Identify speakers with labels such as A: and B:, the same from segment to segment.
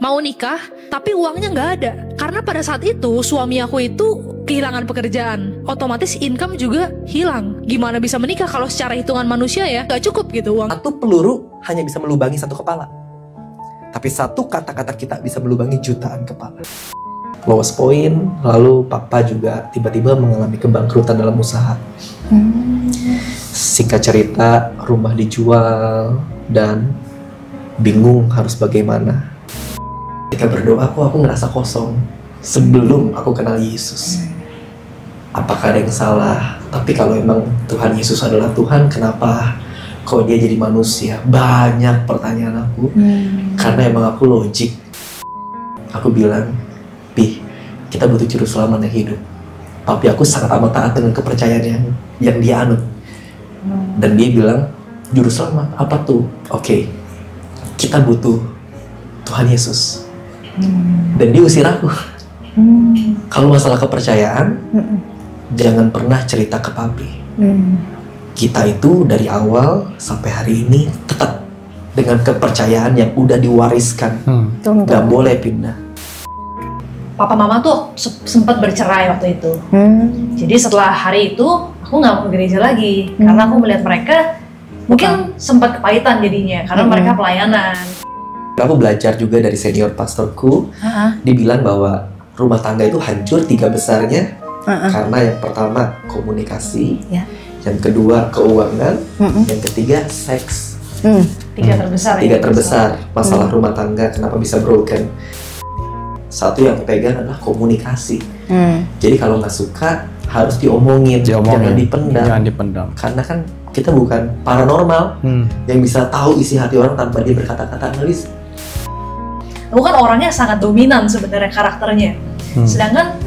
A: mau nikah, tapi uangnya nggak ada. Karena pada saat itu suami aku itu kehilangan pekerjaan, otomatis income juga hilang. Gimana bisa menikah kalau secara hitungan manusia ya nggak cukup gitu uang.
B: Satu peluru hanya bisa melubangi satu kepala, tapi satu kata-kata kita bisa melubangi jutaan kepala. Lowest point, lalu papa juga tiba-tiba mengalami kebangkrutan dalam usaha. Singkat cerita, rumah dijual dan bingung harus bagaimana. Ketika berdoa, aku ngerasa kosong sebelum aku kenal Yesus. Apakah ada yang salah? Tapi kalau emang Tuhan Yesus adalah Tuhan, kenapa kok dia jadi manusia? Banyak pertanyaan aku. Karena emang aku logik. Aku bilang, Pi, kita butuh juru selamat yang hidup. Papi aku sangat amat taat dengan kepercayaan yang dia anut. Dan dia bilang, juru selamat, apa tuh? Oke, kita butuh Tuhan Yesus. Dan dia usir aku. Kalau masalah kepercayaan, jangan pernah cerita ke papi. Kita itu dari awal sampai hari ini tetap dengan kepercayaan yang udah diwariskan. Gak boleh pindah.
C: Papa mama tuh sempat bercerai waktu itu. Jadi setelah hari itu aku nggak mau ke gereja lagi karena aku melihat mereka mungkin sempat kepahitan jadinya karena mereka pelayanan.
B: Aku belajar juga dari senior pastorku. Dia bilang bahwa rumah tangga itu hancur 3 besarnya karena yang pertama komunikasi, yang kedua keuangan, yang ketiga seks.
C: 3 terbesar.
B: 3 terbesar masalah rumah tangga kenapa bisa broken. Satu yang aku pegang adalah komunikasi. Jadi kalau nggak suka harus diomongin. Jangan dipendam. Karena kan kita bukan paranormal yang bisa tahu isi hati orang tanpa dia berkata-kata. Analis.
C: Aku kan orangnya sangat dominan sebenarnya karakternya. Sedangkan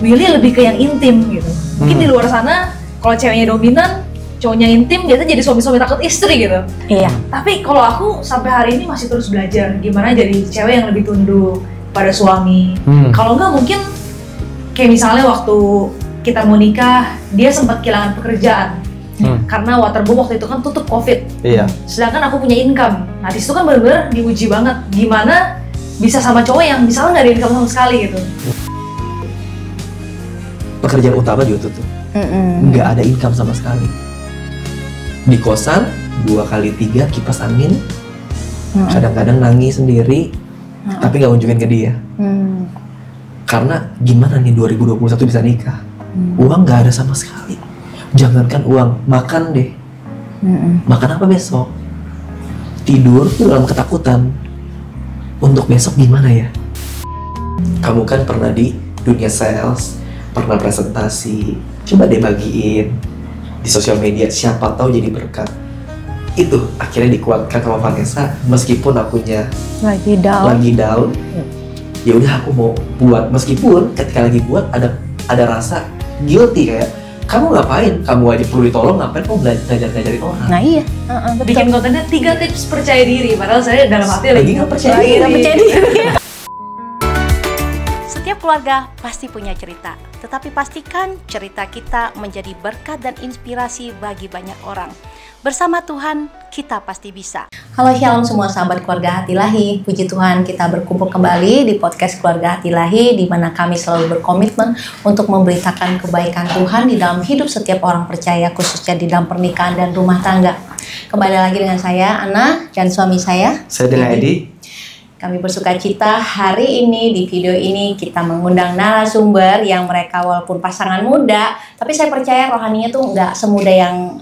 C: Willy lebih ke yang intim gitu. Mungkin di luar sana kalau ceweknya dominan, cowoknya intim, biasanya jadi suami-suami takut istri gitu.
D: Iya.
C: Tapi kalau aku sampai hari ini masih terus belajar gimana jadi cewek yang lebih tunduk pada suami. Kalau nggak mungkin kayak misalnya waktu kita mau nikah, dia sempat kehilangan pekerjaan. Karena Waterboom waktu itu kan tutup COVID. Sedangkan aku punya income. Nah disitu kan bener-bener diuji banget gimana bisa sama cowok yang misalnya nggak ada income sama sekali gitu.
B: Pekerjaan utama juga tutup. Nggak ada income sama sekali. Di kosan 2 kali 3 kipas angin. Kadang-kadang nangis sendiri, tapi nggak nunjukin ke dia. Karena gimana nih 2021 bisa nikah? Uang nggak ada sama sekali. Jangankan uang, makan deh. Makan apa besok? Tidur tuh dalam ketakutan. Untuk besok gimana ya? Kamu kan pernah di dunia sales, pernah presentasi. Coba deh bagiin di sosial media, siapa tahu jadi berkat. Itu akhirnya dikuatkan sama Vanessa, meskipun akunya lagi down. Ya udah aku mau buat, meskipun ketika lagi buat ada rasa guilty kayak kamu ngapain? Kamu aja perlu ditolong, ngapain kamu ngajarin orang?
D: Nah iya.
C: Bikin kontennya 3 tips percaya diri, padahal saya dalam hati lagi nggak percaya diri.
D: Setiap keluarga pasti punya cerita, tetapi pastikan cerita kita menjadi berkat dan inspirasi bagi banyak orang. Bersama Tuhan, kita pasti bisa. Halo Shalom semua sahabat Keluarga Hati Ilahi. Puji Tuhan kita berkumpul kembali di podcast Keluarga Hati Ilahi, di mana kami selalu berkomitmen untuk memberitakan kebaikan Tuhan di dalam hidup setiap orang percaya, khususnya di dalam pernikahan dan rumah tangga. Kembali lagi dengan saya, Ana, dan suami saya
B: dengan Edi.
D: Kami bersuka cita hari ini di video ini kita mengundang narasumber yang mereka walaupun pasangan muda, tapi saya percaya rohaninya tuh nggak semudah yang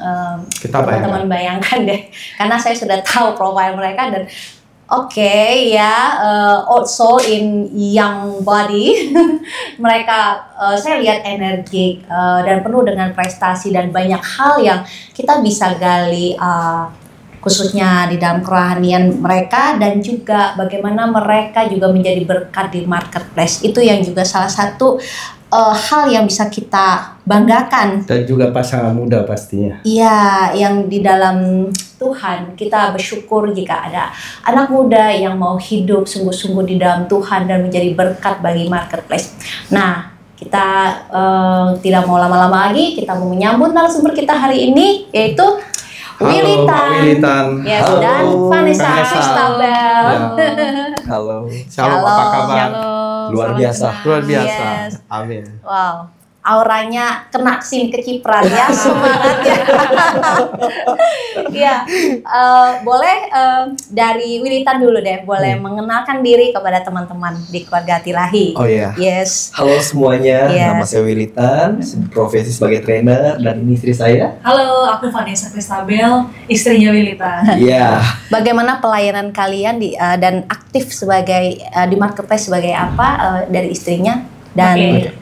D: teman-teman bayangkan deh. Karena saya sudah tahu profil mereka dan also in young body mereka saya lihat energik dan penuh dengan prestasi dan banyak hal yang kita bisa gali. Khususnya di dalam kerohanian mereka dan juga bagaimana mereka juga menjadi berkat di marketplace. Itu yang juga salah satu hal yang bisa kita banggakan.
E: Dan juga pasangan muda pastinya.
D: Iya, yang di dalam Tuhan kita bersyukur jika ada anak muda yang mau hidup sungguh-sungguh di dalam Tuhan dan menjadi berkat bagi marketplace. Nah, kita tidak mau lama-lama lagi, kita mau menyambut narasumber kita hari ini, yaitu Willy Tan,
E: Willy Tan.
D: Yes, dan Vanessa Christabel.
B: Halo.
E: Shalom, apa kabar?
A: Shalom.
B: Luar
A: salam
B: biasa.
A: kenal.
E: Luar biasa.
D: Yes.
E: Amin.
D: Wow, auranya kena sini keciprat ya, semangatnya. Ya, boleh dari Wilitan dulu deh, boleh mengenalkan diri kepada teman-teman di keluarga Hati-Lahi.
B: Oh iya.
D: Yes.
B: Halo semuanya,
D: Yes.
B: nama saya Wilitan, profesi sebagai trainer dan ini istri saya.
C: Halo, aku Vanessa Kristabel, istrinya Wilita.
B: Iya.
D: Bagaimana pelayanan kalian dan aktif sebagai di marketplace sebagai apa dari istrinya dan
C: Oke.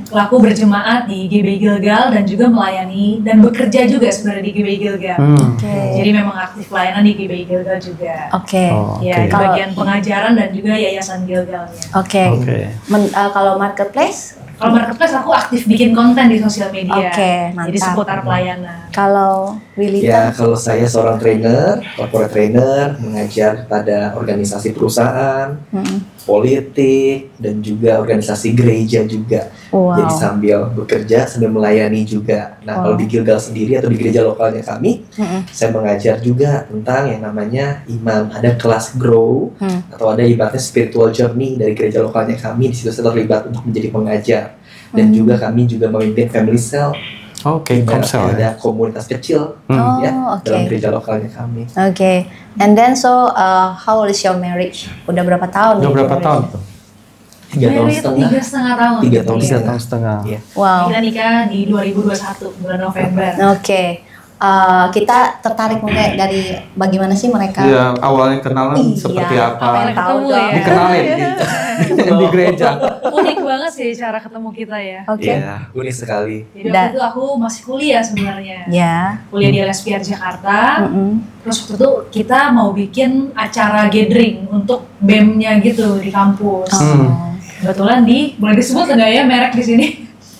C: Aku berjemaat di GB Gilgal dan juga melayani dan bekerja juga sebenarnya di GB Gilgal.
D: Oke.
C: Jadi memang aktif pelayanan di GB Gilgal juga.
D: Oke.
E: Oh,
C: Ya, di
E: oke.
C: bagian pengajaran dan juga yayasan Gilgalnya.
D: Oke.
E: Oke.
D: Kalau marketplace,
C: Kalau marketplace aku aktif bikin konten di sosial media.
D: Oke, mantap.
C: Jadi seputar pelayanan.
D: kalau
B: Ya,
D: Wilitan,
B: kalau saya seorang trainer, corporate trainer, mengajar pada organisasi perusahaan, politik, dan juga organisasi gereja juga.
D: wow.
B: Jadi sambil bekerja, sambil melayani juga. Nah, kalau
D: Wow.
B: di Gilgal sendiri atau di gereja lokalnya kami,
D: Mm-mm.
B: saya mengajar juga tentang yang namanya iman. Ada kelas grow, atau ada ibaratnya spiritual journey dari gereja lokalnya kami. Di situ saya terlibat untuk menjadi pengajar. Dan juga kami juga memimpin family cell.
E: Oke, komsel ya.
B: Ada komunitas kecil
D: Oh,
B: ya
D: oke.
B: dalam gereja lokalnya kami.
D: Oke. And then so how old is your marriage? Udah berapa tahun?
E: Udah
D: nih
E: berapa tahun
D: marriage-nya?
E: tuh?
B: 3 tahun
C: Married
B: setengah.
C: 3,5 tahun.
B: 3 tahun
C: Iya.
E: 3 tahun setengah.
B: Iya.
D: Wow.
C: Kita nikah di 2021 bulan November.
D: Oke. Kita tertarik mungkin dari bagaimana sih mereka?
E: Iya, awalnya kenalan
D: Iya,
E: seperti
C: awalnya
E: apa?
C: tahu
A: ketemu
C: dong.
A: ya.
E: Dikenalin di gereja.
A: Unik banget sih cara ketemu kita ya.
D: Oke.
B: Iya, unik sekali.
C: Jadi waktu itu aku masih kuliah sebenarnya.
D: Ya.
C: Kuliah di LSPR Jakarta.
D: Mm-mm.
C: Terus waktu itu kita mau bikin acara gathering untuk BEM-nya gitu di kampus.
D: Oh.
C: Kebetulan boleh disebut nggak ya merek di sini?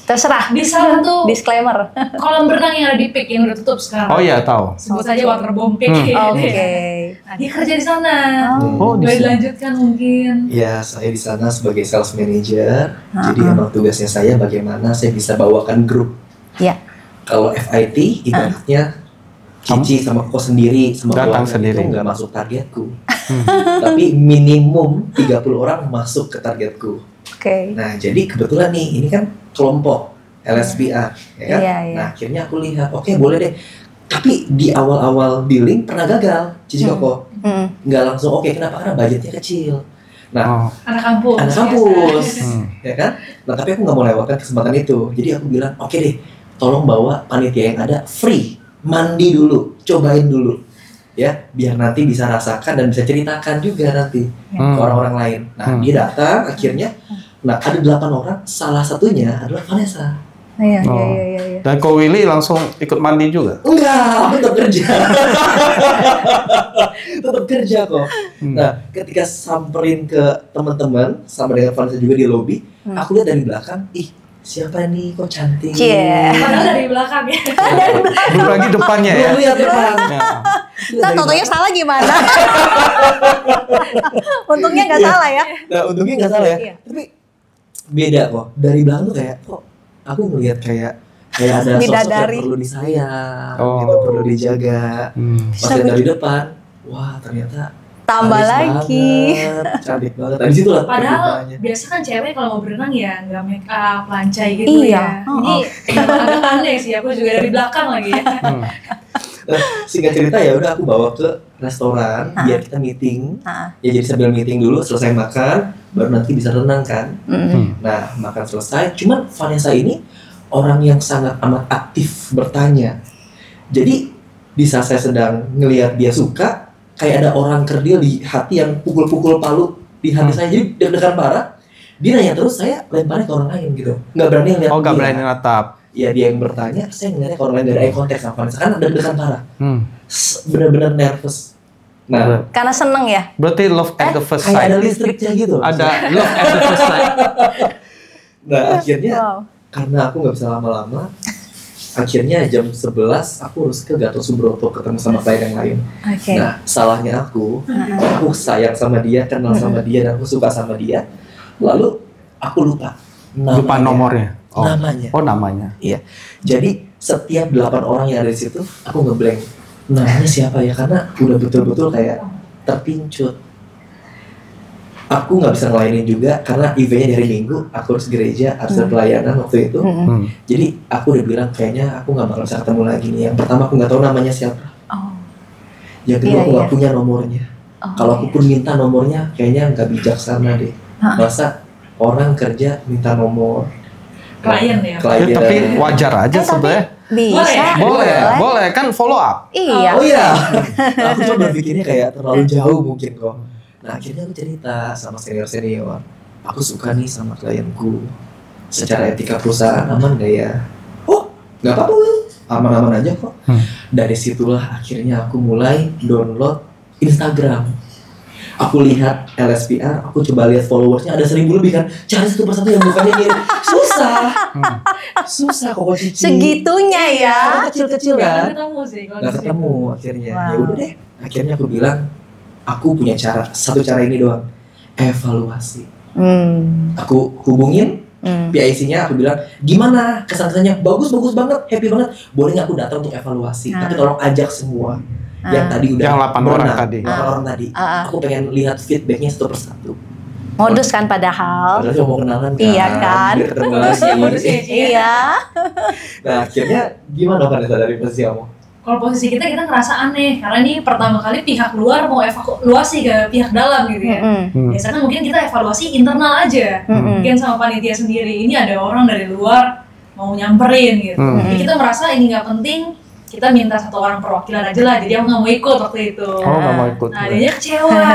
D: Terserah.
C: Di salah satu
D: Disclaimer.
C: kolam renang yang ada di PIK yang udah tutup sekarang.
E: Oh iya, tahu.
C: Sebut saja Waterbomb PIK.
D: Oke.
C: Nah, dia kerja di sana.
E: Oh, di
C: Boleh
E: sini.
C: dilanjutkan mungkin.
B: Ya, saya di sana sebagai sales manager. Jadi emang tugasnya saya bagaimana saya bisa bawakan grup.
D: Ya.
B: Kalau FIT ibaratnya Cici sama Koko sendiri sama
E: Datang
B: keluarga
E: sendiri.
B: itu nggak masuk targetku. Tapi minimum 30 orang masuk ke targetku.
D: Oke.
B: Nah, jadi kebetulan nih ini kan kelompok LSPR, ya kan?
D: Iya, iya.
B: Nah, akhirnya aku lihat, oke boleh deh. Tapi di awal-awal dealing pernah gagal, Cici Koko. Nggak langsung oke, kenapa? Karena budgetnya kecil. Nah,
E: Oh.
C: Anak kampus.
B: anak
C: biasa.
B: kampus, ya kan? Nah, tapi aku nggak mau lewatkan kesempatan itu. Jadi aku bilang, oke deh, tolong bawa panitia yang ada free, mandi dulu, cobain dulu, ya, biar nanti bisa rasakan dan bisa ceritakan juga nanti ke orang-orang lain. Nah, dia datang, akhirnya, nah ada 8 orang, salah satunya adalah Vanessa.
D: Iya,
E: Oh.
D: iya.
E: Dan Ko Willy langsung ikut mandi juga.
B: Enggak, tetap kerja. Tetap kerja kok. Nah, ketika samperin ke teman-teman, sama dengan Vanessa juga di lobby, aku lihat dari belakang, ih, siapa nih kok cantik.
D: Cie.
C: Padahal dari belakang ya.
E: Belum lagi depannya ya.
B: Belum lihat depan.
E: Ya.
D: Nah, totonya salah gimana? Untungnya nggak
B: Iya.
D: salah ya.
B: Nah, untungnya nggak salah ya.
D: Iya.
B: Tapi beda kok. Dari belakang tuh kayak, kok aku ngelihat kayak ada sosok yang
D: Bidadari.
B: perlu disayang,
E: Oh.
B: gitu, perlu dijaga. Pas lihat dari depan, wah ternyata
D: Tambah
B: manis
D: lagi.
B: banget, cantik banget. Nah, di situ lah
C: Padahal
B: perbedaannya.
C: biasa kan cewek kalau mau berenang ya nggak make up, lancai gitu
D: Iya.
C: ya. Ini agak aneh sih, aku juga dari belakang lagi ya.
B: Nah, singkat cerita ya udah aku bawa ke restoran biar kita meeting. Ya jadi sambil meeting dulu, selesai makan, baru nanti bisa renang kan. Nah, makan selesai. Cuman Vanessa ini orang yang sangat amat aktif bertanya. Jadi di saat saya sedang ngelihat dia suka, kayak ada orang kerdil di hati yang pukul-pukul palu di hati saya. Jadi deg-degan parah. Dia nanya terus, saya lemparnya ke orang lain gitu. Nggak berani ngeliat
E: Oh, nggak
B: dia.
E: berani natap.
B: Ya dia yang bertanya, saya ngeliatnya ke orang lain dari eye contact sama Vanessa. Kan deg-degan parah.
E: Hmm.
B: Bener-bener nervous. Nah,
D: Karena seneng ya.
E: Berarti love at the first
B: kayak ada
E: sight.
B: listriknya gitu.
E: Ada love at the first sight.
B: Nah, akhirnya
D: Wow.
B: karena aku nggak bisa lama-lama, akhirnya jam 11 aku harus ke Gatot Subroto ketemu sama klien yang lain.
D: Oke.
B: Nah, salahnya aku sayang sama dia, kenal sama dia, dan aku suka sama dia. Lalu aku lupa
E: Lupa nomornya. Oh.
B: Namanya.
E: Oh, namanya.
B: Iya. Jadi setiap 8 orang yang ada di situ, aku ngeblank. Namanya siapa ya? Karena udah betul-betul kayak terpincut. aku nggak bisa ngelayanin juga karena eventnya dari Minggu, aku harus gereja, harus ada pelayanan waktu itu. Jadi aku udah bilang kayaknya aku nggak bakal bisa ketemu lagi nih. Yang pertama aku nggak tahu namanya siapa. Yang kedua aku nggak punya nomornya. Kalau aku pun minta nomornya, kayaknya nggak bijaksana deh. Masa orang kerja minta nomor
C: Klien ya.
B: klien.
E: Tapi wajar aja sebenarnya.
D: Bisa.
E: Boleh kan follow up.
D: Iya.
B: Oh iya. Aku cuma berpikirnya kayak terlalu jauh mungkin kok. Nah akhirnya aku cerita sama senior, aku suka nih sama klienku. Secara etika perusahaan aman gak ya? Oh nggak apa-apa, aman-aman aja kok. Dari situlah akhirnya aku mulai download Instagram. Aku lihat LSPR, aku coba lihat followersnya ada 1.000 lebih kan. Cari satu persatu yang mukanya mirip, susah kok Cici.
D: Segitunya ya.
B: Kecil-kecil kan.
C: Nggak ketemu sih kalau
B: Nggak
C: di situ.
B: ketemu akhirnya.
D: Wow.
B: Ya udah deh. Akhirnya aku bilang, aku punya satu cara ini doang. Evaluasi. Aku hubungin PIC-nya, aku bilang, gimana kesan-kesannya? Bagus banget, happy banget. Boleh nggak aku datang untuk evaluasi? Tapi tolong ajak semua. Yang tadi udah
E: Yang 8 orang tadi.
B: 8 orang tadi. Aku pengen lihat feedbacknya satu persatu.
D: Modus kan padahal.
B: Padahal cuma mau kenalan kan.
D: Iya kan?
B: Biar ketemu lagi.
C: Modusnya.
D: Iya.
B: Nah akhirnya gimana Vanessa dari posisi kamu?
C: Kalau posisi kita ngerasa aneh karena ini pertama kali pihak luar mau evaluasi ke pihak dalam gitu ya. Biasanya mungkin kita evaluasi internal aja, mungkin sama panitia sendiri. Ini ada orang dari luar mau nyamperin gitu. Jadi kita merasa ini nggak penting, kita minta satu orang perwakilan aja lah. Jadi aku nggak mau ikut waktu itu.
E: Oh nggak mau ikut.
C: Nah dia kecewa.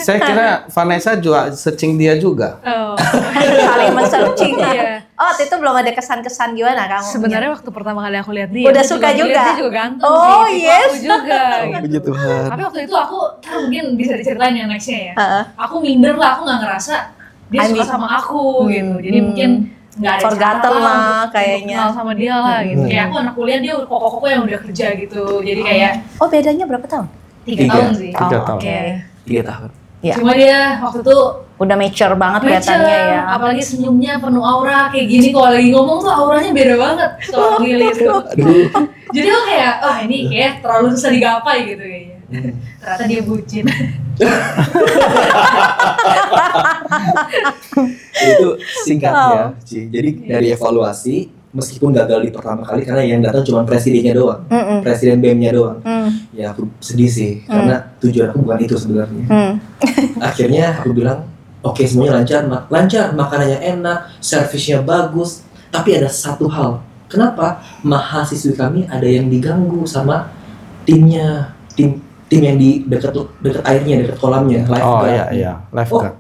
E: Saya kira Vanessa juga searching dia juga.
C: Oh.
D: Saling men-searching.
C: Iya.
D: Oh, waktu itu belum ada kesan-kesan gimana kamu?
C: Sebenarnya waktu pertama kali aku lihat dia,
D: Udah
C: aku
D: suka juga?
C: Dia juga ganteng
D: Oh,
C: sih, tipe
D: yes.
C: aku juga. Gitu.
B: Puji Tuhan.
C: Tapi waktu itu aku mungkin bisa diceritain yang nextnya ya.
D: Heeh.
C: Aku minder lah, aku nggak ngerasa dia suka sama aku gitu. Jadi mungkin nggak ada
D: Forgotten
C: cara
D: lah
C: untuk
D: kayaknya.
C: kenal sama dia lah gitu. Kayak aku anak kuliah, dia koko-koko yang udah kerja gitu. Jadi kayak
D: Oh, bedanya berapa tahun?
C: 3 tahun sih.
E: 3
D: Oh,
E: tahun.
D: oke.
B: 3 tahun.
D: Ya.
C: Cuma dia waktu itu
D: Udah mature banget
C: mature,
D: kelihatannya ya.
C: apalagi senyumnya penuh aura kayak gini. Kalau lagi ngomong tuh auranya beda banget soal Lili itu. Jadi aku kayak, ini kayak terlalu susah digapai gitu kayaknya. Ternyata dia bucin.
B: Itu singkatnya, Ci. Jadi dari evaluasi, meskipun gagal di pertama kali karena yang datang cuma presidennya doang, presiden BEM-nya doang. Ya aku sedih sih, karena tujuan aku bukan itu sebenarnya. Akhirnya aku bilang, oke semuanya lancar, makanannya enak, servisnya bagus. Tapi ada satu hal, kenapa mahasiswi kami ada yang diganggu sama timnya, tim yang di dekat airnya, dekat kolamnya,
E: Oh
B: lifeguard.
E: iya, lifeguard.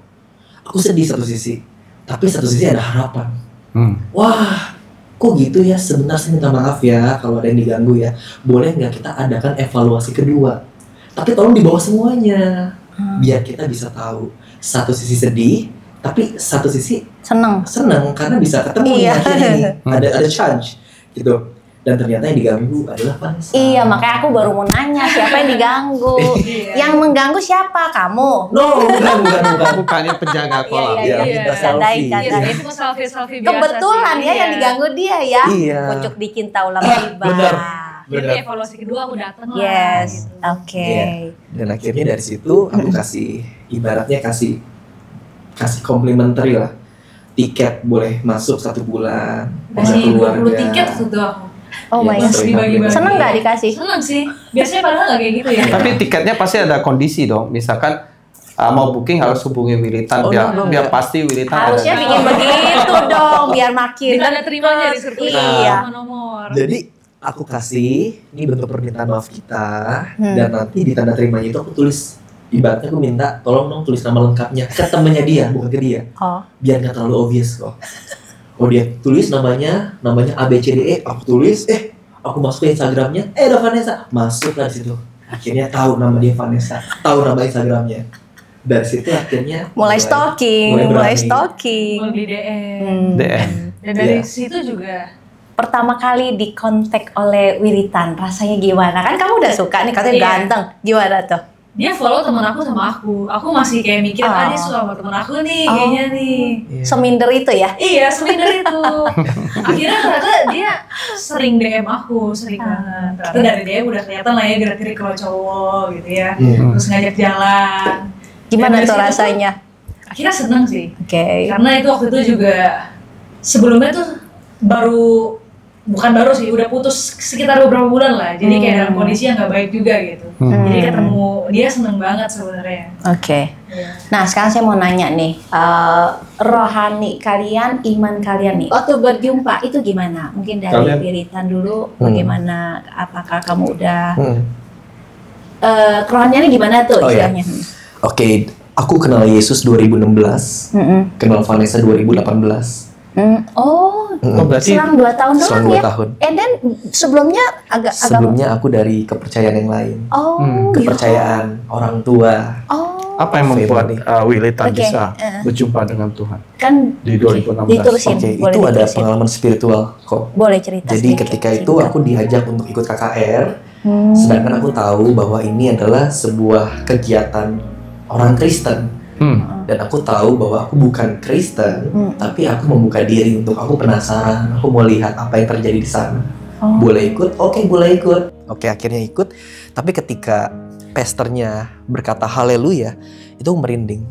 B: Aku sedih satu sisi, tapi satu sisi ada harapan.
E: Hmm.
B: Wah, kok gitu ya? Sebentar saya minta maaf ya kalau ada yang diganggu ya. Boleh nggak kita adakan evaluasi kedua? Tapi tolong dibawa semuanya, biar kita bisa tahu. Satu sisi sedih, tapi satu sisi
D: Seneng.
B: senang karena bisa ketemu
D: Iya.
B: akhirnya nih. Ada chance gitu. Dan ternyata yang diganggu adalah Vanessa.
D: Iya, makanya aku baru mau nanya siapa yang diganggu. Yang mengganggu siapa? Kamu?
B: No, bukan.
E: Bukannya penjaga kolam.
B: Iya, kita selfie.
D: Candai.
C: Iya, itu selfie biasa
D: Kebetulan
C: sih.
D: ya yang diganggu dia ya.
B: Iya.
D: Pucuk dicinta ulang tiba.
B: Benar.
C: Jadi evaluasi kedua aku dateng lah.
D: Yes,
C: gitu.
D: oke.
B: Iya. Dan akhirnya dari situ aku ibaratnya kasih complimentary lah. Tiket boleh masuk 1 bulan.
C: Kasih
B: keluarga.
C: 20 tiket waktu itu aku.
D: Oh my
B: Iya,
D: god.
B: sering
C: Dibagi-bagi.
D: Seneng nggak dikasih?
C: Seneng sih. Biasanya padahal nggak kayak gitu ya.
E: Tapi tiketnya pasti ada kondisi dong. Misalkan mau booking harus hubungi Wilitan
B: Oh,
E: biar
B: no.
E: pasti Wilitan
D: Harusnya
E: ada.
D: bikin begitu dong, biar makin.
C: Ditanda terimanya di sirkuit
D: Iya.
C: sama nomor.
B: Jadi aku kasih ini bentuk permintaan maaf kita dan nanti di tanda terimanya itu aku tulis, ibaratnya aku minta tolong dong tulis nama lengkapnya ke temennya dia, bukan ke dia,
D: Oh.
B: biar nggak terlalu obvious kok. Oh dia tulis namanya ABCDE, aku tulis, aku masuk ke Instagramnya, ada Vanessa, masuk lah di situ. Akhirnya tahu nama dia Vanessa, tahu nama Instagramnya. Dari situ akhirnya
D: Mulai stalking.
B: berani.
C: Mulai di DM.
E: DM.
C: Dan dari
B: Iya.
C: situ juga
D: Pertama kali dikontak oleh Wilitan, rasanya gimana? Kan kamu udah suka nih, katanya
C: Iya.
D: ganteng. Gimana tuh?
C: dia follow temen aku sama aku. Aku masih kayak mikir, dia suka sama temen aku nih, kayaknya nih.
B: Iya.
D: Seminder itu ya?
C: Iya, seminder itu. Akhirnya ternyata dia sering DM aku, sering banget. Ternyata dari DM udah kelihatan lah ya gerak-gerik kalau cowok gitu ya. Terus ngajak jalan.
D: Gimana
C: Dan
D: tuh
C: dari situ
D: rasanya?
C: Akhirnya seneng sih.
D: Oke.
C: Karena itu waktu itu juga sebelumnya tuh bukan baru sih, udah putus sekitar beberapa bulan lah. Jadi kayak dalam kondisi yang nggak baik juga gitu. Jadi ketemu dia seneng banget sebenarnya.
D: Oke.
C: Iya.
D: Nah, sekarang saya mau nanya nih, rohani kalian, iman kalian nih, waktu berjumpa itu gimana? Mungkin dari
E: Kalian?
D: Piritan dulu, bagaimana? Apakah kamu udah
B: Hmm.
D: kerohaniannya gimana tuh
B: Oh, iya.
D: istilahnya?
B: Oke, aku kenal Yesus 2016, kenal Vanessa 2018.
D: Oh,
E: Oh, berarti
D: selang 2 tahun doang
B: Selang 2
D: ya?
B: tahun.
D: And then sebelumnya agak
B: Sebelumnya aku dari kepercayaan yang lain.
D: Oh,
B: Kepercayaan orang tua.
D: Oh,
E: apa yang membuat Wilitan
D: Oke,
E: bisa berjumpa dengan Tuhan
D: kan
E: di 2016?
D: diterusin.
B: Oke,
D: boleh
B: itu ada
D: diterusin.
B: pengalaman spiritual kok.
D: Boleh cerita
B: Jadi
D: sedikit,
B: ketika itu
D: singkat.
B: aku diajak untuk ikut KKR, sedangkan aku tahu bahwa ini adalah sebuah kegiatan orang Kristen. Dan aku tahu bahwa aku bukan Kristen, tapi aku membuka diri untuk aku penasaran, aku mau lihat apa yang terjadi di sana. Boleh ikut? Oke, boleh ikut. Oke, akhirnya ikut. Tapi ketika pastornya berkata haleluya, itu merinding.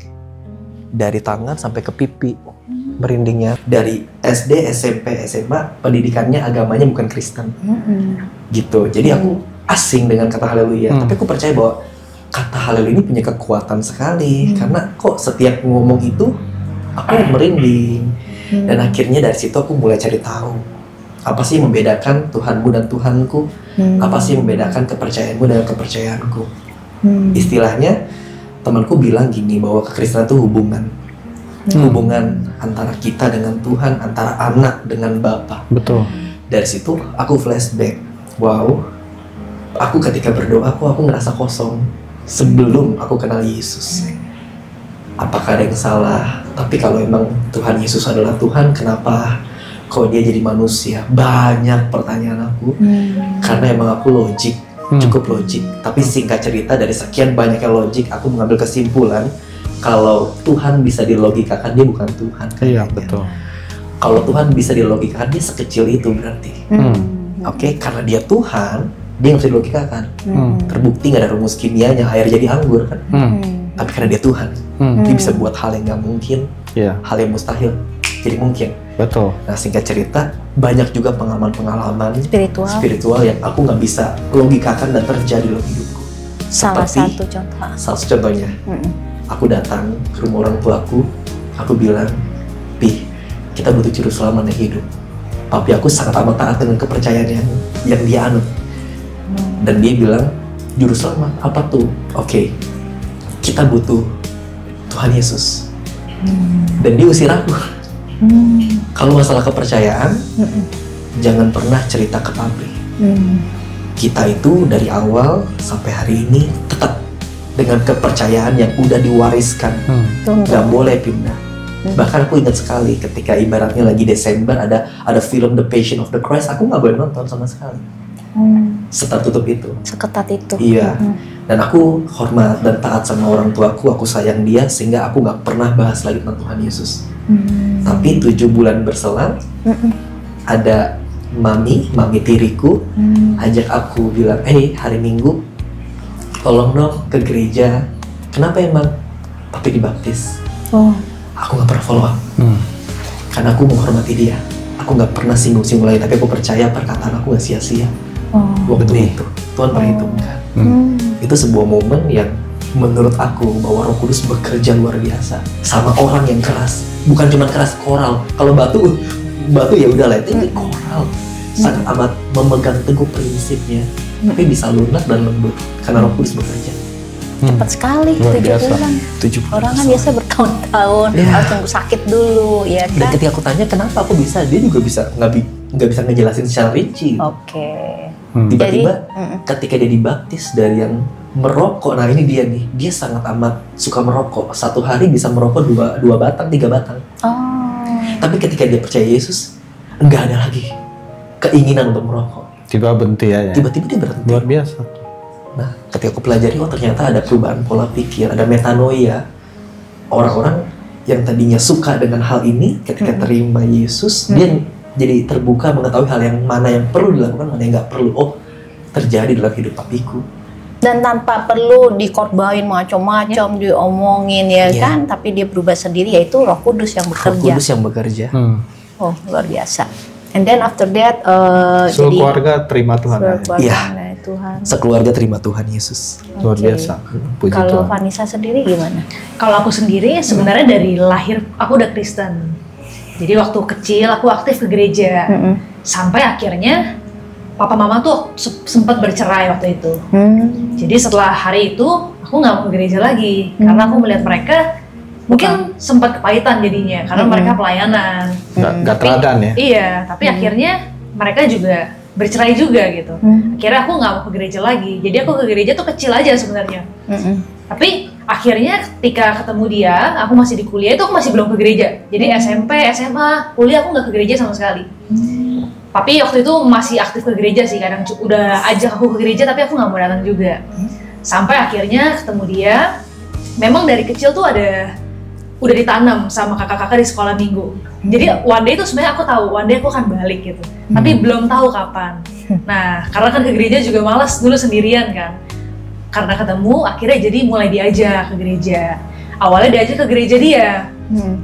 B: Dari tangan sampai ke pipi. Merindingnya. Dari SD, SMP, SMA, pendidikannya agamanya bukan Kristen. Gitu. Jadi aku asing dengan kata haleluya. Tapi aku percaya bahwa kata haleluya ini punya kekuatan sekali. Karena kok setiap ngomong itu, aku merinding. Dan akhirnya dari situ aku mulai cari tahu. Apa sih yang membedakan Tuhanmu dan Tuhanku? Apa sih yang membedakan kepercayaanmu dan kepercayaanku? Istilahnya, temanku bilang gini, bahwa kekristenan itu hubungan. Hubungan antara kita dengan Tuhan, antara anak dengan Bapa.
E: Betul.
B: Dari situ aku flashback. Wow, aku ketika berdoa, aku ngerasa kosong sebelum aku kenal Yesus. Apakah ada yang salah? Tapi kalau emang Tuhan Yesus adalah Tuhan, kenapa kok dia jadi manusia? Banyak pertanyaan aku. Karena emang aku logik, cukup logik. Tapi singkat cerita, dari sekian banyaknya logik, aku mengambil kesimpulan kalau Tuhan bisa dilogikakan, dia bukan Tuhan.
E: Iya,
B: kayaknya.
E: betul.
B: Kalau Tuhan bisa dilogikakan, dia sekecil itu berarti. Oke, karena dia Tuhan, dia nggak bisa dilogikakan. Terbukti nggak ada rumus kimianya, air jadi anggur kan. Tapi karena dia Tuhan, dia bisa buat hal yang nggak mungkin,
E: Iya,
B: hal yang mustahil jadi mungkin.
E: betul.
B: Nah, singkat cerita, banyak juga pengalaman-pengalaman
D: spiritual.
B: yang aku nggak bisa logikakan dan terjadi dalam hidupku.
D: Salah
B: Seperti
D: satu contoh.
B: salah satu contohnya, aku datang ke rumah orang tuaku, aku bilang, "Pi, kita butuh juru selamat yang hidup." Papi aku sangat amat taat dengan kepercayaan yang dia anut. Dan dia bilang, "Juru selamat, apa tuh?" Oke, kita butuh Tuhan Yesus. Dan dia usir aku. Kalau masalah kepercayaan, jangan pernah cerita ke papi. Kita itu dari awal sampai hari ini tetap dengan kepercayaan yang udah diwariskan. Gak boleh pindah. Bahkan aku ingat sekali ketika ibaratnya lagi Desember ada film The Passion of the Christ, aku nggak boleh nonton sama sekali. Setertutup itu.
D: Seketat itu.
B: Iya. Dan aku hormat dan taat sama orang tuaku, aku sayang dia sehingga aku nggak pernah bahas lagi tentang Tuhan Yesus. Tapi 7 bulan berselang, ada mami tiriku ajak aku bilang, hari Minggu tolong dong ke gereja. Kenapa emang? Papi dibaptis. Aku nggak pernah follow up. Karena aku menghormati dia. Aku nggak pernah singgung-singgung lagi, tapi aku percaya perkataan aku nggak sia-sia. Waktu itu Tuhan perhitungkan. Itu sebuah momen yang menurut aku bahwa Roh Kudus bekerja luar biasa sama orang yang keras. Bukan cuma keras koral. Kalau batu ya udah lah, itu koral. Sangat amat memegang teguh prinsipnya, tapi bisa lunak dan lembut karena Roh Kudus bekerja.
D: Cepat sekali,
E: Luar
D: 7
E: biasa.
D: bulan.
B: 7 bulan.
D: Orang kan biasa bertahun-tahun,
B: Ya.
D: harus tunggu sakit dulu, ya
B: Dan
D: kan?
B: ketika aku tanya kenapa aku bisa, dia juga bisa nggak bisa ngejelasin secara rinci.
D: Oke.
B: Tiba-tiba
D: Jadi,
B: ketika dia dibaptis dari yang merokok, nah ini dia nih, dia sangat amat suka merokok. Satu hari bisa merokok 2 batang, 3 batang. Tapi ketika dia percaya Yesus, nggak ada lagi keinginan untuk merokok.
E: Tiba berhenti ya.
B: Tiba-tiba dia berhenti.
E: Luar biasa.
B: Nah, ketika aku pelajari, ternyata ada perubahan pola pikir, ada metanoia. Orang-orang yang tadinya suka dengan hal ini, ketika terima Yesus, dia jadi terbuka mengetahui hal yang mana yang perlu dilakukan, mana yang nggak perlu. Oh, terjadi dalam hidup papiku.
D: Dan tanpa perlu dikhotbahin macam-macam, diomongin ya kan, tapi dia berubah sendiri, yaitu Roh Kudus yang bekerja.
B: Roh Kudus yang bekerja.
D: Oh, luar biasa. And then after that,
E: seluruh keluarga terima Tuhan.
D: Tuhan.
B: Sekeluarga terima Tuhan Yesus.
E: Luar biasa. Puji
D: Kalau
E: Tuhan.
D: Vanessa sendiri gimana?
C: Kalau aku sendiri sebenarnya dari lahir aku udah Kristen. Jadi waktu kecil aku aktif ke gereja. Sampai akhirnya papa mama tuh sempat bercerai waktu itu. Jadi setelah hari itu aku nggak mau ke gereja lagi karena aku melihat mereka mungkin sempat kepahitan jadinya karena mereka pelayanan.
E: Nggak teladan ya?
C: Iya, tapi akhirnya mereka juga bercerai juga gitu. Akhirnya aku nggak mau ke gereja lagi. Jadi aku ke gereja tuh kecil aja sebenarnya. Tapi akhirnya ketika ketemu dia, aku masih di kuliah itu aku masih belum ke gereja. Jadi SMP, SMA, kuliah aku nggak ke gereja sama sekali. Tapi waktu itu masih aktif ke gereja sih, kadang udah ajak aku ke gereja tapi aku nggak mau datang juga. Sampai akhirnya ketemu dia, memang dari kecil tuh udah ditanam sama kakak-kakak di sekolah minggu. Jadi one day itu sebenarnya aku tahu, one day aku akan balik gitu. Tapi belum tahu kapan. Nah, karena kan ke gereja juga malas dulu sendirian kan. Karena ketemu, akhirnya jadi mulai diajak ke gereja. Awalnya diajak ke gereja dia.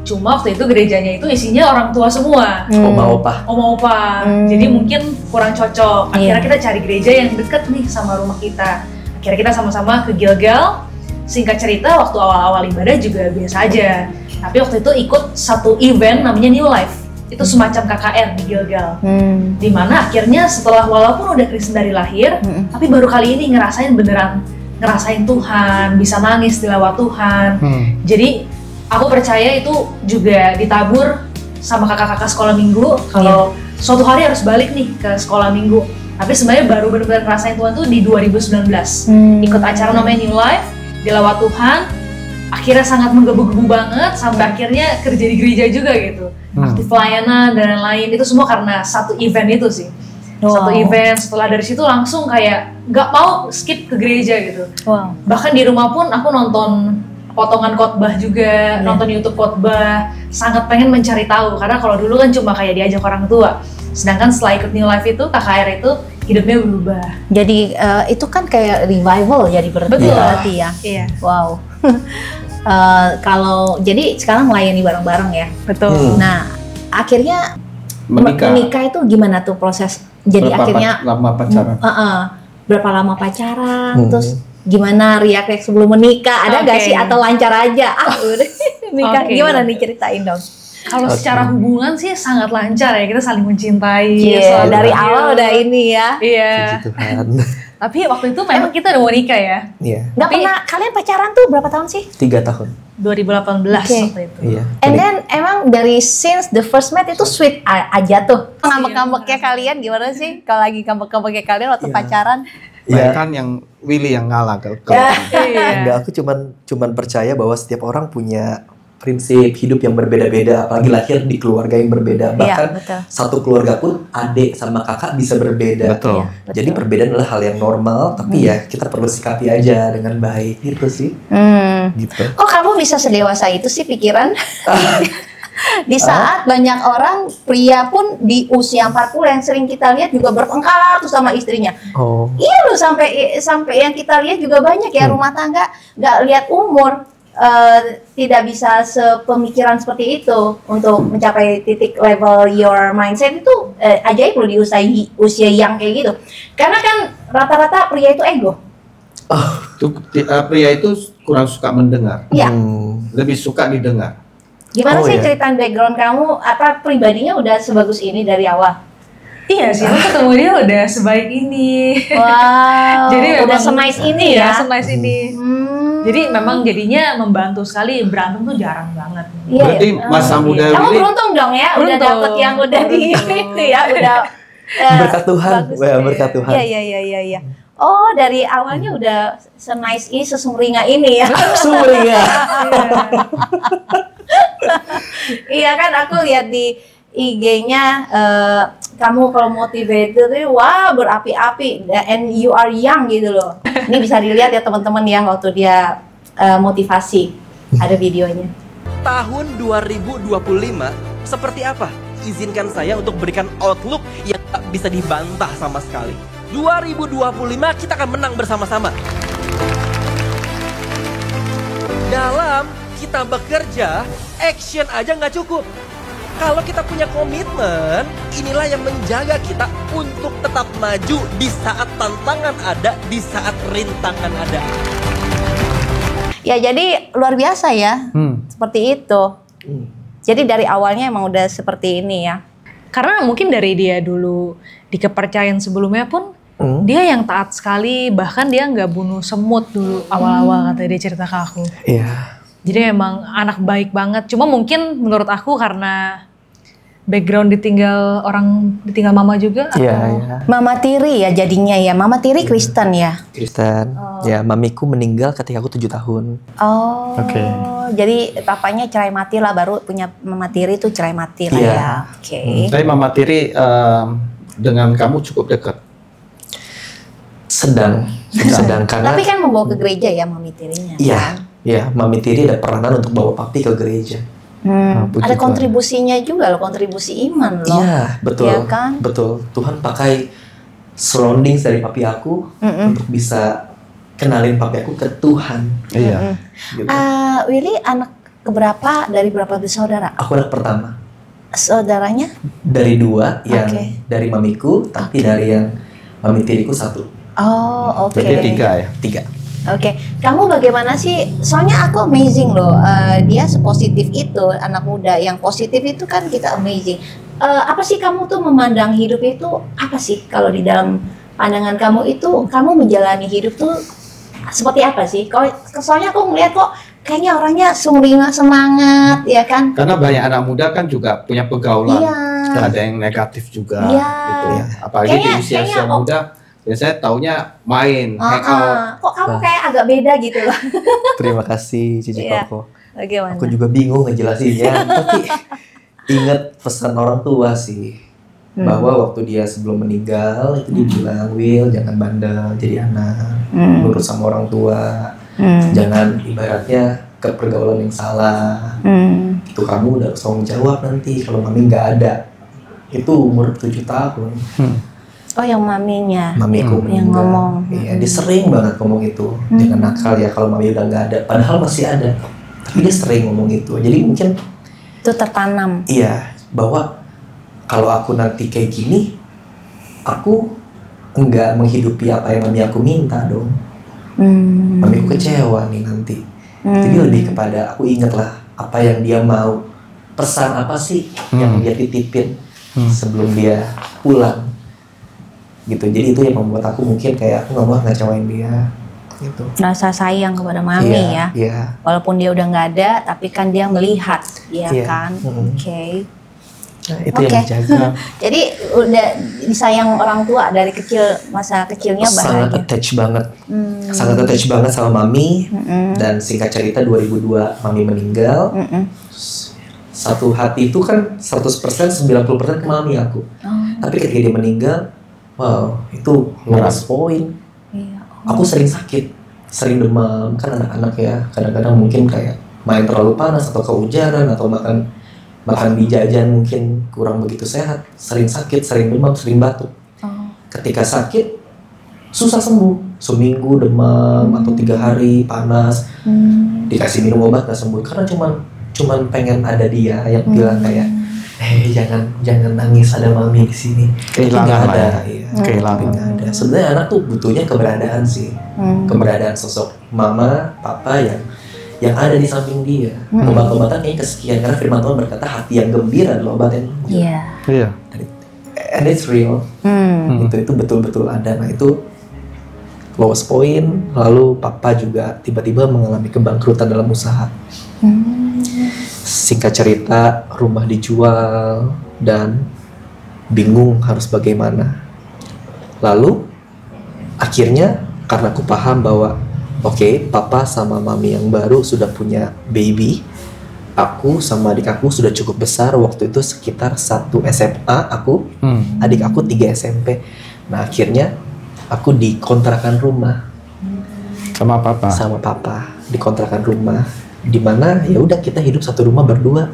C: Cuma waktu itu gerejanya itu isinya orang tua semua. Oma opa. Jadi mungkin kurang cocok. Akhirnya kita cari gereja yang deket nih sama rumah kita. Akhirnya kita sama-sama ke Gilgal. Singkat cerita waktu awal-awal ibadah juga biasa aja. Tapi waktu itu ikut satu event namanya New Life. Itu semacam KKR di Gilgal. Dimana akhirnya setelah walaupun udah Kristen dari lahir, tapi baru kali ini ngerasain Tuhan, bisa nangis di lawat Tuhan. Jadi aku percaya itu juga ditabur sama kakak-kakak sekolah minggu kalau suatu hari harus balik nih ke sekolah minggu. Tapi sebenarnya baru benar-benar ngerasain Tuhan tuh di 2019. Ikut acara namanya New Life, dilawat Tuhan, akhirnya sangat menggebu-gebu banget sampai akhirnya kerja di gereja juga gitu. Aktif pelayanan dan lain-lain, itu semua karena satu event itu sih. Satu event, setelah dari situ langsung kayak nggak mau skip ke gereja gitu. Bahkan di rumah pun aku nonton potongan khotbah juga, nonton YouTube khotbah, sangat pengen mencari tahu karena kalau dulu kan cuma kayak diajak orang tua. Sedangkan setelah ikut New Life itu, KKR itu hidupnya berubah. Jadi itu kan kayak revival jadi berarti ya. Iya. Wow. Kalau jadi sekarang melayani bareng-bareng ya. Betul. Nah, akhirnya menikah itu gimana tuh proses? Jadi akhirnya
E: lama pacaran?
C: Berapa lama pacaran? Terus gimana riak-riak sebelum menikah? Ada nggak sih atau lancar aja? Udah nikah. Gimana nih, ceritain dong. Kalau secara hubungan sih sangat lancar ya, kita saling mencintai. Dari awal udah ini ya. Iya.
B: Puji Tuhan.
C: Tapi waktu itu memang kita udah mau nikah ya.
B: Iya.
D: Nggak pernah, kalian pacaran tuh berapa tahun sih?
B: 3 tahun.
C: 2018 waktu itu.
B: Iya.
D: And then emang dari since the first met itu sweet aja tuh. Ngambek-ngambeknya kalian gimana sih? Kalau lagi ngambek-ngambeknya kalian waktu pacaran?
E: Iya kan yang Willy yang ngalah kalau
B: Enggak, aku cuman percaya bahwa setiap orang punya prinsip hidup yang berbeda-beda, apalagi lahir di keluarga yang berbeda. Bahkan satu keluarga pun adik sama kakak bisa berbeda.
E: Betul.
B: Jadi perbedaan adalah hal yang normal, tapi ya kita perlu sikapi aja dengan baik gitu sih. Gitu.
D: Kok kamu bisa sedewasa itu sih pikiran? Di saat banyak orang pria pun di usia 40 yang sering kita lihat juga bertengkar tuh sama istrinya. Iya loh, sampai yang kita lihat juga banyak ya rumah tangga nggak lihat umur. Tidak bisa sepemikiran seperti itu untuk mencapai titik level your mindset itu ajaib loh di usia yang kayak gitu. Karena kan rata-rata pria itu ego.
E: Pria itu kurang suka mendengar.
D: Iya.
E: Lebih suka didengar.
D: Gimana sih ceritaan background kamu? Apa pribadinya udah sebagus ini dari awal?
C: Iya sih, aku ketemu dia udah sebaik ini.
D: Wow.
C: Jadi
D: udah senice ini ya?
C: Senice ini. Jadi memang jadinya membantu sekali, berantem tuh jarang banget.
E: Berarti masa muda
D: Kamu
E: Willy
D: beruntung dong ya, udah dapet yang udah di itu ya, udah
B: berkat Tuhan, berkat Tuhan.
D: Iya. Oh, dari awalnya udah senice ini, sesumringa ini ya.
B: Sumringah.
D: Iya kan, aku lihat di IG-nya kamu kalau motivator wah berapi-api and you are young gitu loh. Ini bisa dilihat ya teman-teman ya waktu dia motivasi, ada videonya.
F: Tahun 2025 seperti apa? Izinkan saya untuk berikan outlook yang tak bisa dibantah sama sekali. 2025 kita akan menang bersama-sama. Dalam kita bekerja, action aja nggak cukup. Kalau kita punya komitmen, inilah yang menjaga kita untuk tetap maju di saat tantangan ada, di saat rintangan ada.
D: Ya jadi luar biasa ya, seperti itu. Jadi dari awalnya emang udah seperti ini ya.
C: Karena mungkin dari dia dulu di kepercayaan sebelumnya pun dia yang taat sekali, bahkan dia nggak bunuh semut dulu awal-awal kata dia cerita ke aku.
B: Iya.
C: Jadi emang anak baik banget. Cuma mungkin menurut aku karena background ditinggal mama juga.
B: Iya,
C: atau...
B: iya.
D: Mama tiri ya jadinya ya. Mama tiri Kristen ya.
B: Kristen. Ya, mamiku meninggal ketika aku 7 tahun.
D: Oh.
E: Oke.
D: Jadi papanya cerai mati lah, baru punya mama tiri itu cerai mati lah
B: Iya.
D: ya. Oke.
E: Tapi Mama Tiri dengan kamu cukup dekat.
B: Sedang karena
D: Tapi kan membawa ke gereja ya mami tirinya.
B: iya,
D: kan?
B: iya, mami tiri ada peranan untuk bawa papi ke gereja.
E: Puji
D: Ada
E: Tuhan.
D: kontribusinya juga loh, kontribusi iman loh.
B: Iya, betul.
D: Iya kan?
B: Betul. Tuhan pakai surroundings dari papi aku untuk bisa kenalin papi aku ke Tuhan.
E: Iya.
B: Gitu.
D: Willy anak keberapa dari berapa bersaudara?
B: Aku anak pertama
D: Saudaranya?
B: dari 2 yang
D: Oke.
B: dari mamiku, tapi dari yang mami tiriku 1.
D: Oh, oke.
E: Berarti 3 ya?
B: 3.
D: Oke, kamu bagaimana sih? Soalnya aku amazing loh, dia sepositif itu, anak muda yang positif itu kan kita amazing. Apa sih kamu tuh memandang hidup itu, apa sih kalau di dalam pandangan kamu itu, kamu menjalani hidup tuh seperti apa sih? Soalnya aku ngeliat kok kayaknya orangnya sumringah semangat, ya kan?
E: Karena banyak anak muda kan juga punya pergaulan.
D: Iya.
E: Ada yang negatif juga.
D: Iya.
E: Gitu ya. Apalagi di usia-usia muda, biasanya taunya main, hangout.
D: Kok kamu kayak agak beda gitu loh?
B: Terima kasih Cici
D: Iya.
B: Koko.
D: Bagaimana?
B: Aku juga bingung ngejelasinnya, tapi ingat pesan orang tua sih. Bahwa waktu dia sebelum meninggal itu dia bilang, Will jangan bandel jadi anak, nurut sama orang tua, jangan ibaratnya ke pergaulan yang salah. Itu kamu udah harus tanggung jawab nanti kalau mami nggak ada. Itu umur 7 tahun.
D: Oh, yang maminya.
B: Mamiku
D: yang
B: meninggal.
D: ngomong.
B: Iya, dia sering banget ngomong itu. Jangan nakal ya kalau mami udah nggak ada. Padahal masih ada. Tapi dia sering ngomong itu. Jadi mungkin
D: Itu tertanam.
B: iya, bahwa kalau aku nanti kayak gini, aku nggak menghidupi apa yang mami aku minta dong. Mamiku kecewa nih nanti. Jadi lebih kepada aku inget lah apa yang dia mau. Pesan apa sih yang dia titipin sebelum dia pulang. Gitu, jadi itu yang membuat aku mungkin kayak aku nggak mau ngecewain dia gitu.
D: Rasa sayang kepada mami ya.
B: Iya.
D: Walaupun dia udah nggak ada, tapi kan dia melihat, ya
B: Iya.
D: kan? Oke.
B: Nah, itu
D: Oke.
B: yang dijaga.
D: Jadi udah disayang orang tua dari kecil, masa kecilnya
B: Sangat
D: bahagia.
B: attach banget. Sangat attach banget sama mami. Dan singkat cerita 2002 mami meninggal. Satu hati itu kan 100% 90% ke mami aku. Tapi ketika dia meninggal, wow, itu lowest point.
D: Iya.
B: Aku sering sakit, sering demam, kan anak-anak ya, kadang-kadang mungkin kayak main terlalu panas atau kehujanan atau makan mie jajan mungkin kurang begitu sehat, sering sakit, sering demam, sering batuk. Ketika sakit susah sembuh, seminggu demam atau 3 hari panas, dikasih minum obat nggak sembuh karena cuman pengen ada dia yang bilang kayak jangan nangis, ada mami di sini.
E: Kehilangan
B: Nggak
E: lah
B: ada,
E: ya.
B: iya.
E: Kehilangan.
B: Nggak ada. Sebenarnya anak tuh butuhnya keberadaan sih, keberadaan sosok mama, papa yang ada di samping dia. Obat-obatan kayaknya kesekian karena firman Tuhan berkata hati yang gembira adalah obat yang gembira.
D: Iya.
E: Iya.
B: And it's real. Itu betul-betul ada. Nah itu lowest point. Lalu papa juga tiba-tiba mengalami kebangkrutan dalam usaha. Singkat cerita, rumah dijual dan bingung harus bagaimana. Lalu akhirnya karena aku paham bahwa oke, papa sama mami yang baru sudah punya baby. Aku sama adik aku sudah cukup besar, waktu itu sekitar 1 SMA aku, adik aku 3 SMP. Nah akhirnya aku dikontrakan rumah
E: Sama papa.
B: sama papa, dikontrakan rumah, di mana ya udah kita hidup satu rumah berdua.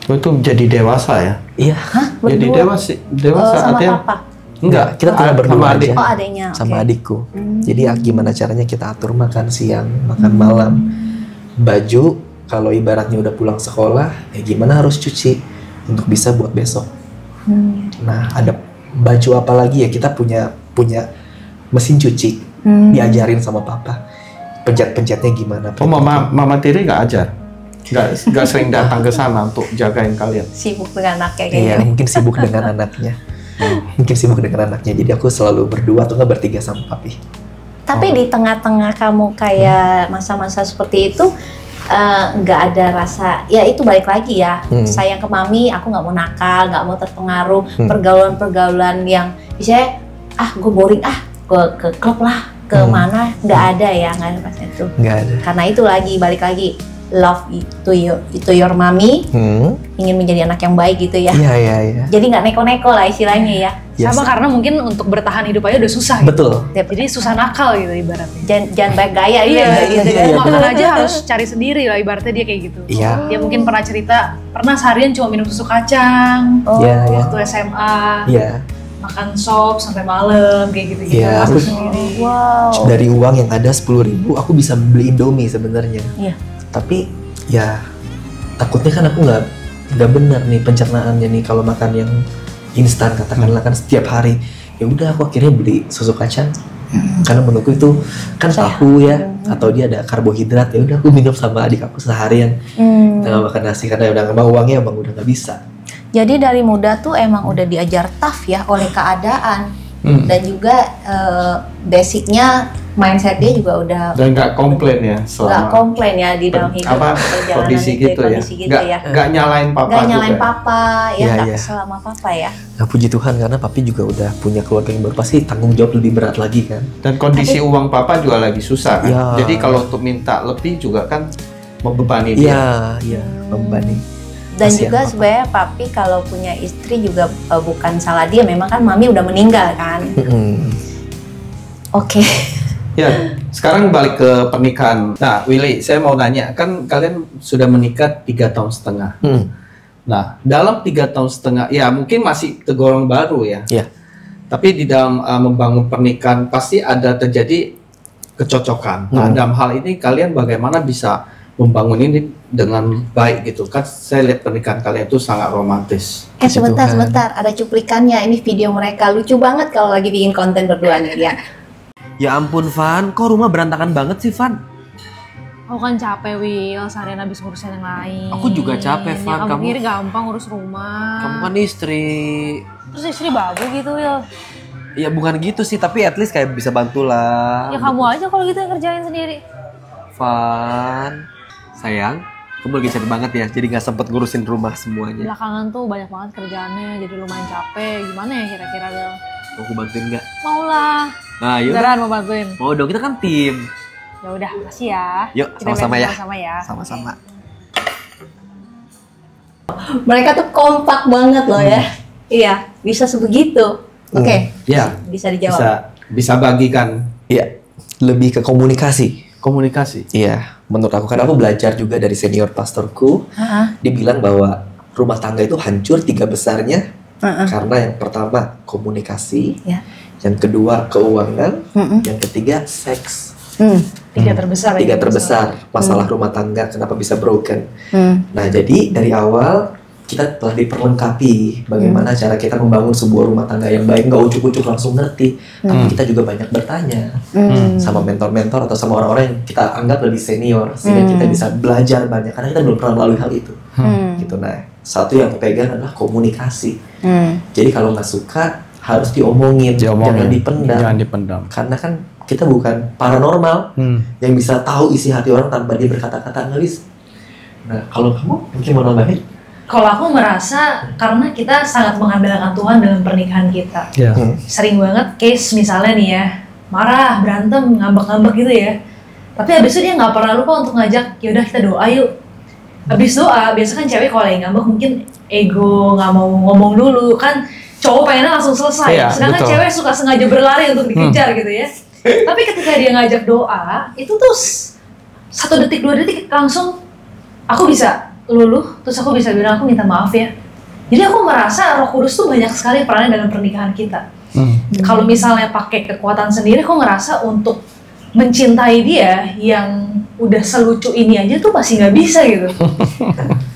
E: Itu jadi dewasa ya?
B: Iya,
E: Jadi dewasa
D: sama
E: artinya
D: papa.
B: enggak, kita tinggal berdua
E: sama
B: aja
E: adik.
D: Oh, adanya.
B: sama
D: oke.
B: adikku. Jadi ya gimana caranya kita atur makan siang, makan malam. baju kalau ibaratnya udah pulang sekolah, ya gimana harus cuci untuk bisa buat besok. Nah, ada baju apa lagi ya, kita punya mesin cuci, diajarin sama papa. Pencet-pencetnya gimana.
E: Oh, mama tiri nggak ajar? Nggak sering datang ke sana untuk jagain kalian?
D: Sibuk dengan anaknya
B: Iya,
D: kayaknya.
B: mungkin sibuk dengan anaknya. Mungkin sibuk dengan anaknya, jadi aku selalu berdua atau nggak bertiga sama papi.
D: Tapi di tengah-tengah kamu kayak masa-masa seperti itu, nggak ada rasa, ya itu balik lagi ya, sayang ke mami, aku nggak mau nakal, nggak mau terpengaruh pergaulan-pergaulan yang misalnya, gue boring, gue ke klub lah, ke mana, nggak ada ya, nggak ada pas itu.
B: Nggak ada.
D: Karena itu balik lagi, love to your mami, ingin menjadi anak yang baik gitu ya.
B: Iya.
D: Jadi nggak neko-neko lah istilahnya ya.
B: Yes.
A: Sama karena mungkin untuk bertahan hidup aja udah susah.
B: Betul.
A: Gitu. Jadi susah nakal gitu ibaratnya.
D: Jangan banyak gaya
A: Iya,
B: iya,
A: makan aja harus cari sendiri lah ibaratnya dia kayak gitu.
B: Iya.
A: Dia mungkin pernah cerita, pernah seharian cuma minum susu kacang.
B: Iya, iya.
A: Waktu SMA.
B: Iya.
A: Makan sop sampai malam kayak gitu-gitu.
B: Iya,
A: aku
B: aku-
A: sendiri.
D: Wow.
B: Dari uang yang ada 10.000, aku bisa beli Indomie sebenarnya.
D: Iya.
B: Tapi ya takutnya kan aku nggak benar nih pencernaannya nih kalau makan yang instan, katakanlah kan setiap hari. Ya udah, aku akhirnya beli susu kacang. Karena menurutku itu kan tahu ya, atau dia ada karbohidrat. Ya udah, aku minum sama adik aku seharian. Kita nggak makan nasi karena udah nggak mau, uangnya emang udah nggak bisa.
D: Jadi dari muda tuh emang udah diajar tough ya oleh keadaan. Dan juga basicnya mindset dia juga udah
E: Dan nggak komplain ya
D: nggak
E: selama
D: komplain ya di dalam hidup perjalanan
E: kondisi
D: itu,
E: gitu ya.
D: kondisi gitu ya.
E: Nggak nyalain papa
D: Nggak nyalain
E: juga.
D: papa ya,
B: Iya,
D: nggak
B: iya.
D: kesel sama papa ya.
B: Nah, puji Tuhan karena papi juga udah punya keluarga yang baru, pasti tanggung jawab lebih berat lagi kan.
E: Dan kondisi uang papa juga lagi susah kan.
B: Ya.
E: Jadi kalau untuk minta lebih juga kan membebani
B: Iya,
E: dia.
B: iya, membebani.
D: Dan
B: Kasihan
D: juga
B: papa.
D: sebenarnya papi kalau punya istri juga bukan salah dia, memang kan mami udah meninggal kan. Oke.
E: Ya, sekarang balik ke pernikahan. Nah, Willy, saya mau nanya, kan kalian sudah menikah 3 tahun setengah. Nah, dalam 3 tahun setengah, ya mungkin masih tergolong baru ya.
B: Iya.
E: Tapi di dalam membangun pernikahan pasti ada terjadi kecocokan. Nah, dalam hal ini kalian bagaimana bisa membangun ini dengan baik gitu? Kan saya lihat pernikahan kalian itu sangat romantis.
D: Sebentar,
B: Tuhan.
D: sebentar. Ada cuplikannya. Ini video mereka lucu banget kalau lagi bikin konten berdua nih ya.
F: Ya ampun Van, kok rumah berantakan banget sih Van?
A: Aku kan capek, Will, seharian habis ngurusin yang lain.
F: Aku juga capek, Van.
A: Ya, kamu
F: Kamu-
A: kira gampang ngurus rumah.
F: Kamu kan istri.
A: Terus istri babu gitu, Will.
F: Ya bukan gitu sih, tapi at least kayak bisa bantu lah.
A: Ya kamu aja kalau gitu yang kerjain sendiri.
F: Van, sayang, kamu lagi capek banget ya, jadi nggak sempet ngurusin rumah semuanya.
A: Belakangan tuh banyak banget kerjaannya, jadi lumayan capek. Gimana ya kira-kira, Will?
F: Mau aku bantuin nggak?
A: Mau lah.
F: Nah, yuk.
A: Beneran mau bantuin.
F: Mau dong, kita kan tim.
A: Ya udah, makasih ya.
F: Yuk,
A: Kita
F: sama-sama
A: beres
F: ya.
A: Sama-sama ya.
F: Sama-sama.
D: Mereka tuh kompak banget loh ya. Iya, bisa sebegitu. Oke,
E: Ya,
D: bisa dijawab.
E: bisa bagikan
B: Iya, lebih ke komunikasi.
E: komunikasi.
B: Iya, menurut aku kan aku belajar juga dari senior pastorku. Dia bilang bahwa rumah tangga itu hancur 3 besarnya karena yang pertama komunikasi,
D: Ya.
B: yang kedua keuangan, yang ketiga seks.
A: 3 terbesar.
B: 3 terbesar masalah rumah tangga kenapa bisa broken. Nah, jadi dari awal kita telah diperlengkapi bagaimana cara kita membangun sebuah rumah tangga yang baik, nggak ujuk-ujuk langsung ngerti, tapi kita juga banyak bertanya sama mentor-mentor atau sama orang-orang yang kita anggap lebih senior sehingga kita bisa belajar banyak karena kita belum pernah melalui hal itu. Gitu. Nah, satu yang aku pegang adalah komunikasi. Jadi kalau nggak suka harus diomongin, jangan dipendam.
E: Jangan dipendam.
B: Karena kan kita bukan paranormal yang bisa tahu isi hati orang tanpa dia berkata-kata, nggak bisa. Nah, kalau kamu mungkin mau nambahin?
C: Kalau aku merasa karena kita sangat mengandalkan Tuhan dalam pernikahan kita.
E: Ya.
C: Sering banget case misalnya nih ya, marah, berantem, ngambek-ngambek gitu ya. Tapi habis itu dia nggak pernah lupa untuk ngajak, yaudah kita doa yuk. Habis doa, biasa kan cewek kalau yang ngambek mungkin ego, nggak mau ngomong dulu. Kan cowok pengennya langsung selesai.
E: Iya,
C: Sedangkan
E: betul.
C: cewek suka sengaja berlari untuk dikejar gitu ya. Tapi ketika dia ngajak doa, itu tuh 1 detik, 2 detik langsung aku bisa luluh, terus aku bisa bilang aku minta maaf ya. Jadi aku merasa Roh Kudus tuh banyak sekali perannya dalam pernikahan kita. Kalau misalnya pakai kekuatan sendiri, aku ngerasa untuk mencintai dia yang udah selucu ini aja tuh masih nggak bisa gitu.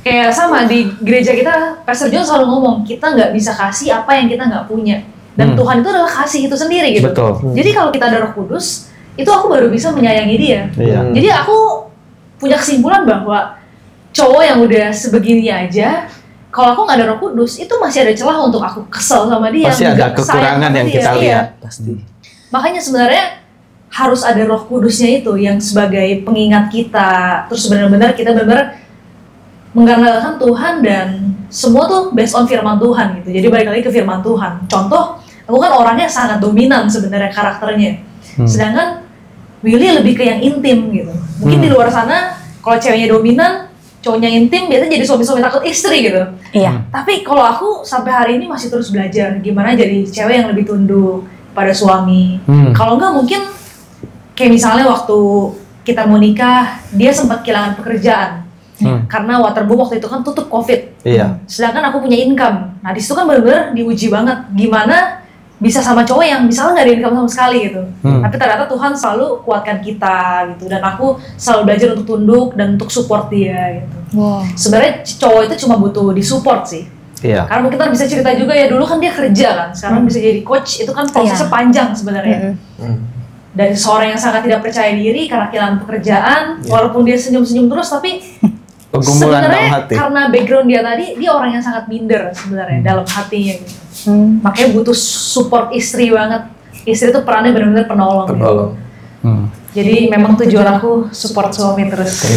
C: Kayak sama di gereja kita, Pastor John selalu ngomong kita nggak bisa kasih apa yang kita nggak punya, dan Tuhan itu adalah kasih itu sendiri gitu.
E: Betul.
C: Jadi kalau kita ada Roh Kudus, itu aku baru bisa menyayangi dia. Jadi aku punya kesimpulan bahwa cowok yang udah sebegini aja, kalau aku nggak ada Roh Kudus, itu masih ada celah untuk aku kesel sama dia.
E: Pasti ada kekurangan yang kita lihat.
B: Pasti.
C: Makanya sebenarnya harus ada Roh Kudusnya itu yang sebagai pengingat kita, terus benar-benar kita benar-benar mengandalkan Tuhan, dan semua tuh based on firman Tuhan gitu. Jadi balik lagi ke firman Tuhan. Contoh, aku kan orangnya sangat dominan sebenarnya karakternya. Sedangkan Willy lebih ke yang intim gitu. Mungkin di luar sana kalau ceweknya dominan, cowoknya intim, biasanya jadi suami-suami takut istri gitu.
D: Iya.
C: Tapi kalau aku sampai hari ini masih terus belajar gimana jadi cewek yang lebih tunduk pada suami. Kalau enggak mungkin kayak misalnya waktu kita mau nikah, dia sempat kehilangan pekerjaan. Karena Waterboom waktu itu kan tutup COVID. Sedangkan aku punya income. Nah disitu kan benar-benar diuji banget gimana bisa sama cowok yang misalnya nggak ada income sama sekali gitu. Tapi ternyata Tuhan selalu kuatkan kita gitu. Dan aku selalu belajar untuk tunduk dan untuk support dia gitu. Sebenarnya cowok itu cuma butuh disupport sih. Karena mungkin kita bisa cerita juga ya, dulu kan dia kerja kan, sekarang bisa jadi coach, itu kan prosesnya panjang sebenarnya. Dari seorang yang sangat tidak percaya diri karena kehilangan pekerjaan, walaupun dia senyum-senyum terus, tapi sebenarnya karena background dia tadi, dia orang yang sangat minder sebenarnya dalam hatinya gitu. Makanya butuh support istri banget. Istri itu perannya benar-benar penolong. Jadi memang tujuan aku support suami terus.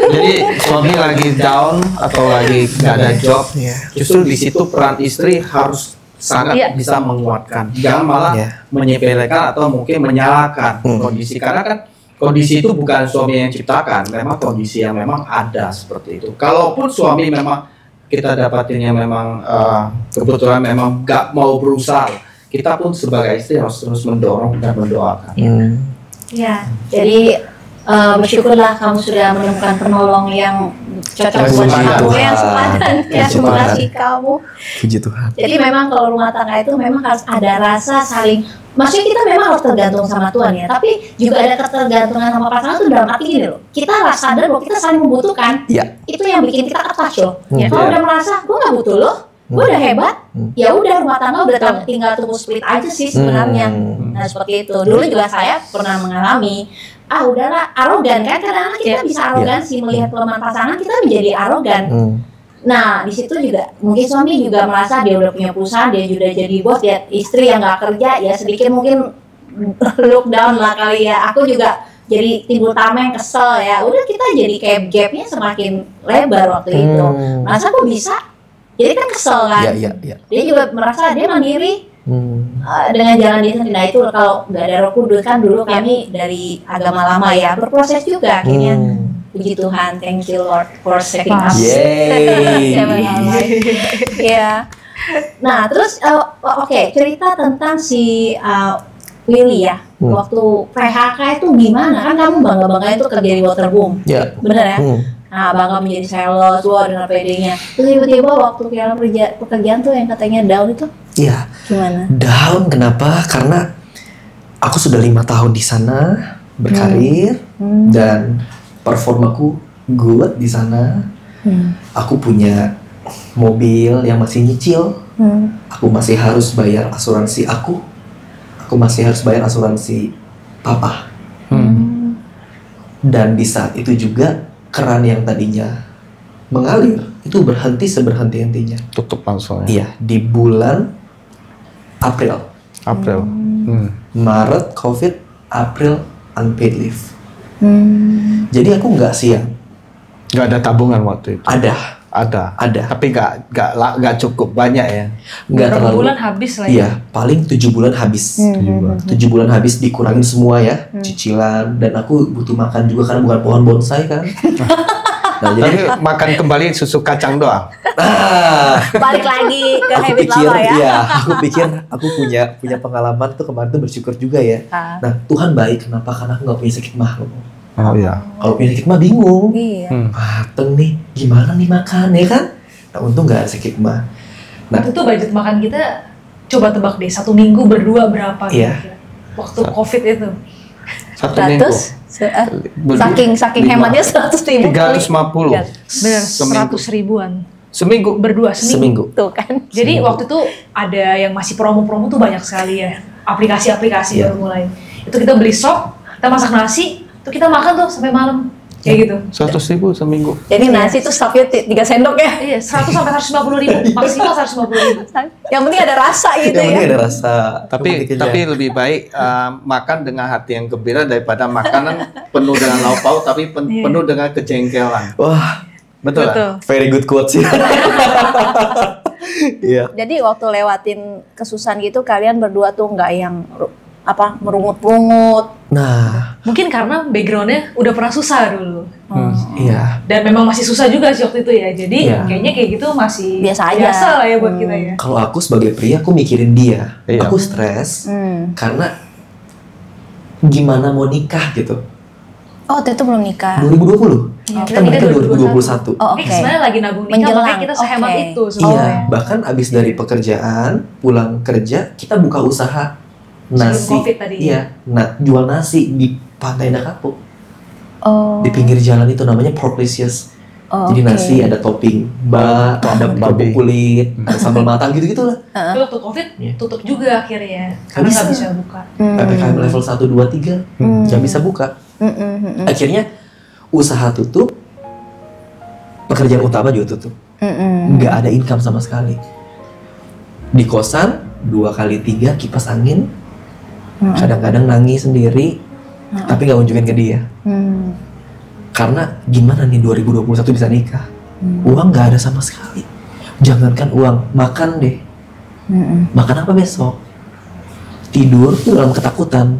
E: Jadi suami lagi down atau lagi nggak ada job, justru di situ peran istri harus sangat bisa menguatkan. Jangan malah menyepelekan atau mungkin menyalahkan kondisi, karena kan kondisi itu bukan suami yang ciptakan, memang kondisi yang memang ada seperti itu. Kalaupun suami memang kita dapatinnya memang kebetulan memang nggak mau berusaha, kita pun sebagai istri harus terus mendorong dan mendoakan.
D: Ya, jadi bersyukurlah kamu sudah menemukan penolong yang cocok buat kamu, yang sepadan. Ya, terima kasih kamu.
B: Puji Tuhan.
D: Jadi memang kalau rumah tangga itu memang harus ada rasa saling, maksudnya kita memang harus tergantung sama Tuhan ya, tapi juga ada ketergantungan sama pasangan itu dalam arti gini loh, kita harus sadar bahwa kita saling membutuhkan. Itu yang bikin kita attach loh. Kalau udah merasa gue nggak butuh lo, gue udah hebat, ya udah rumah tangga udah tinggal tunggu split aja sih sebenarnya. Nah seperti itu. Dulu juga saya pernah mengalami, udahlah arogan kan, kadang-kadang kita bisa arogansi melihat kelemahan pasangan, kita menjadi arogan. Nah di situ juga mungkin suami juga merasa dia udah punya perusahaan, dia sudah jadi bos, dia istri yang nggak kerja, ya sedikit mungkin look down lah kali ya. Aku juga jadi timbul tameng, kesel ya. Udah kita jadi kayak gapnya semakin lebar waktu itu. Masa kok bisa? Jadi kan kesel kan. Dia juga merasa dia mandiri. Dengan jalan dia sendiri. Nah itu kalau nggak ada Roh Kudus kan, dulu kami dari agama lama ya berproses juga akhirnya. Puji Tuhan, thank you Lord for saving us. Ya. Nah terus oke, cerita tentang si Willy ya. Waktu PHK itu gimana? Kan kamu bangga-bangga itu kerja di Waterboom. Bener ya? Nah, bangga menjadi sales, dengan PD-nya. Terus tiba-tiba waktu kehilangan pekerjaan tuh yang katanya down itu? Gimana?
B: Down kenapa? Karena aku sudah 5 tahun di sana berkarir dan performaku good di sana. Aku punya mobil yang masih nyicil. Aku masih harus bayar asuransi aku. Aku masih harus bayar asuransi papa. Dan di saat itu juga keran yang tadinya mengalir itu berhenti seberhenti-hentinya.
E: Tutup langsung.
B: Iya, di bulan April. Maret COVID, April unpaid leave. Jadi aku nggak siap.
E: Nggak ada tabungan waktu itu. Ada. Tapi nggak cukup banyak ya.
C: Nggak terlalu. Bulan habis lah ya.
B: Iya, paling 7 bulan habis. 7 bulan habis dikurangin semua ya, cicilan, dan aku butuh makan juga kan, bukan pohon bonsai kan. Nah, jadi
E: makan kembali susu kacang doang.
D: Balik lagi ke habit
B: pikir,
D: lama ya.
B: Iya, aku pikir aku punya pengalaman tuh kemarin tuh bersyukur juga ya. Nah, Tuhan baik, kenapa? Karena aku nggak punya sakit mah. Kalau punya sakit mah bingung. Mateng nih, gimana nih makan ya kan? Nah, untung nggak ada sakit mah. Nah,
C: itu budget makan kita, coba tebak deh, 1 minggu berdua berapa? Waktu COVID itu.
E: 1 minggu.
D: Saking hematnya 100.000
E: 350
A: Bener,
E: Seminggu.
A: 100 ribuan.
E: seminggu.
A: Berdua seminggu.
D: tuh kan.
C: Jadi waktu itu ada yang masih promo-promo tuh banyak sekali ya. Aplikasi-aplikasi
B: Iya.
C: baru mulai. Itu kita beli sop, kita masak nasi, itu kita makan tuh sampai malam. Kayak gitu.
E: 100.000 seminggu.
D: Jadi nasi tuh stopnya 3 sendok ya.
C: Iya, 100 sampai 150 ribu, maksimal 150 ribu.
D: Yang penting ada rasa gitu
B: Yang penting
D: ya.
B: ada rasa.
E: Tapi lebih baik makan dengan hati yang gembira daripada makanan penuh dengan lauk pauk tapi penuh dengan kejengkelan.
B: Wah,
E: Betul.
A: Betul.
B: very good quotes sih. Iya.
D: Jadi waktu lewatin kesusahan gitu kalian berdua tuh nggak yang merungut-rungut.
B: Nah,
C: Mungkin karena backgroundnya udah pernah susah dulu.
B: iya.
C: Dan memang masih susah juga sih waktu itu ya. Jadi
B: Iya.
C: kayaknya kayak gitu masih
D: Biasa aja.
C: lah ya buat kita ya.
B: Kalau aku sebagai pria, aku mikirin dia.
E: Iya.
B: Aku stres
D: Hmm.
B: karena gimana mau nikah gitu.
D: Oh, waktu itu belum nikah.
B: 2020.
C: Iya,
B: Kita menikah 2021.
D: Oh,
C: Ini
D: oke.
C: sebenarnya lagi nabung nikah,
D: Menjelang,
C: makanya kita sehemat
D: oke.
C: itu
B: Iya,
C: sebenarnya.
B: bahkan abis dari pekerjaan, pulang kerja, kita buka usaha nasi.
C: Covid tadi.
B: Iya, jual nasi di Pantai Nakapuk.
D: Oh.
B: Di pinggir jalan itu namanya Proplicious.
D: Oh,
B: Jadi
D: oke.
B: nasi ada topping ada bambu
E: babi.
B: kulit, ada sambal matang gitu-gitu lah.
C: Tapi waktu Covid
B: Iya.
C: tutup juga akhirnya.
B: Nggak
C: Karena nggak
B: bisa.
C: bisa buka.
B: PPKM level 1, 2, 3, nggak bisa buka. Akhirnya usaha tutup, pekerjaan utama juga tutup. Nggak ada income sama sekali. Di kosan 2 kali 3 kipas angin, kadang-kadang nangis sendiri, tapi nggak unjukin ke dia. Karena gimana nih 2021 bisa nikah? Uang nggak ada sama sekali. Jangankan uang, makan deh. Makan apa besok? Tidur tuh dalam ketakutan.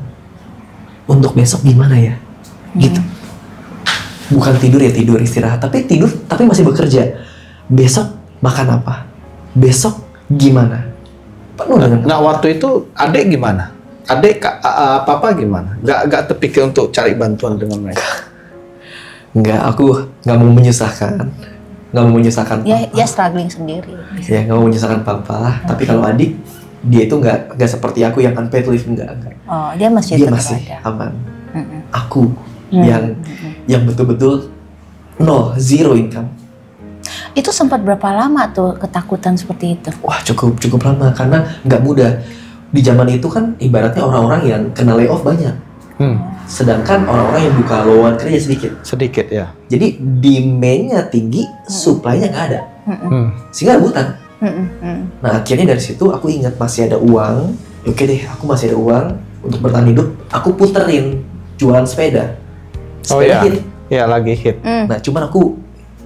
B: Untuk besok gimana ya? Gitu. Bukan tidur ya tidur istirahat, tapi tidur tapi masih bekerja. Besok makan apa? Besok gimana? Penuh dengan
E: Nah waktu itu adek gimana? Adek papa gimana? Gak terpikir untuk cari bantuan dengan mereka?
B: Nggak, aku nggak mau menyusahkan. Nggak mau menyusahkan
D: Ya,
B: papa.
D: ya struggling sendiri.
B: Ya, nggak mau menyusahkan papa. Tapi kalau adik, dia itu nggak seperti aku yang unpaid leave, enggak.
D: Oh, dia masih
B: Dia
D: tetap
B: masih
D: ada.
B: aman. Aku yang betul-betul zero income.
D: Itu sempat berapa lama tuh ketakutan seperti itu?
B: Wah, cukup lama karena nggak mudah. Di zaman itu kan ibaratnya orang-orang yang kena layoff banyak. Sedangkan orang-orang yang buka lowongan kerja sedikit.
E: Sedikit ya.
B: Jadi demand-nya tinggi, supply-nya nggak ada. Sehingga rebutan. Nah, akhirnya dari situ aku ingat masih ada uang. Oke deh, aku masih ada uang untuk bertahan hidup. Aku puterin jualan sepeda.
E: Oh
B: Sepeda
E: iya,
B: hit.
E: ya lagi hit.
B: Nah, cuman aku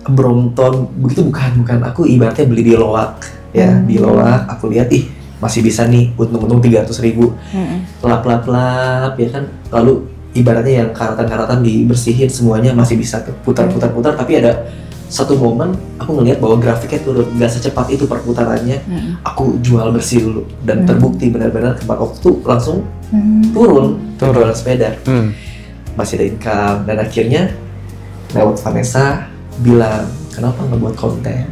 B: Brompton begitu bukan. Aku ibaratnya beli di Loak. Ya, di Loak aku lihat masih bisa nih untung-untung 300.000. Lap ya kan. Lalu ibaratnya yang karatan-karatan dibersihin semuanya masih bisa tuh putar, tapi ada satu momen aku ngelihat bahwa grafiknya turun, nggak secepat itu perputarannya. Aku jual bersih dulu dan terbukti benar-benar tempat waktu langsung turun jualan sepeda. Masih ada income dan akhirnya lewat Vanessa bilang, kenapa nggak buat konten?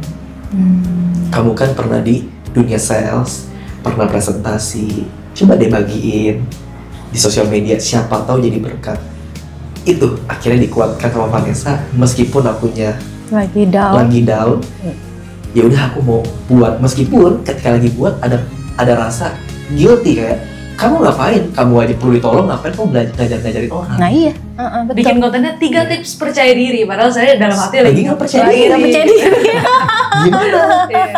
B: Kamu kan pernah di dunia sales, pernah presentasi, coba deh bagiin di sosial media, siapa tahu jadi berkat. Itu akhirnya dikuatkan sama Vanessa meskipun akunya
D: Lagi down.
B: Ya udah aku mau buat, meskipun ketika lagi buat ada rasa guilty kayak kamu ngapain, kamu aja perlu ditolong, ngapain kamu ngajarin orang.
D: Nah iya, betul.
C: Bikin kontennya 3 tips percaya diri, padahal saya dalam hati lagi
B: nggak percaya
C: lagi
B: diri.
C: nggak percaya diri.
B: Gimana
C: Iya.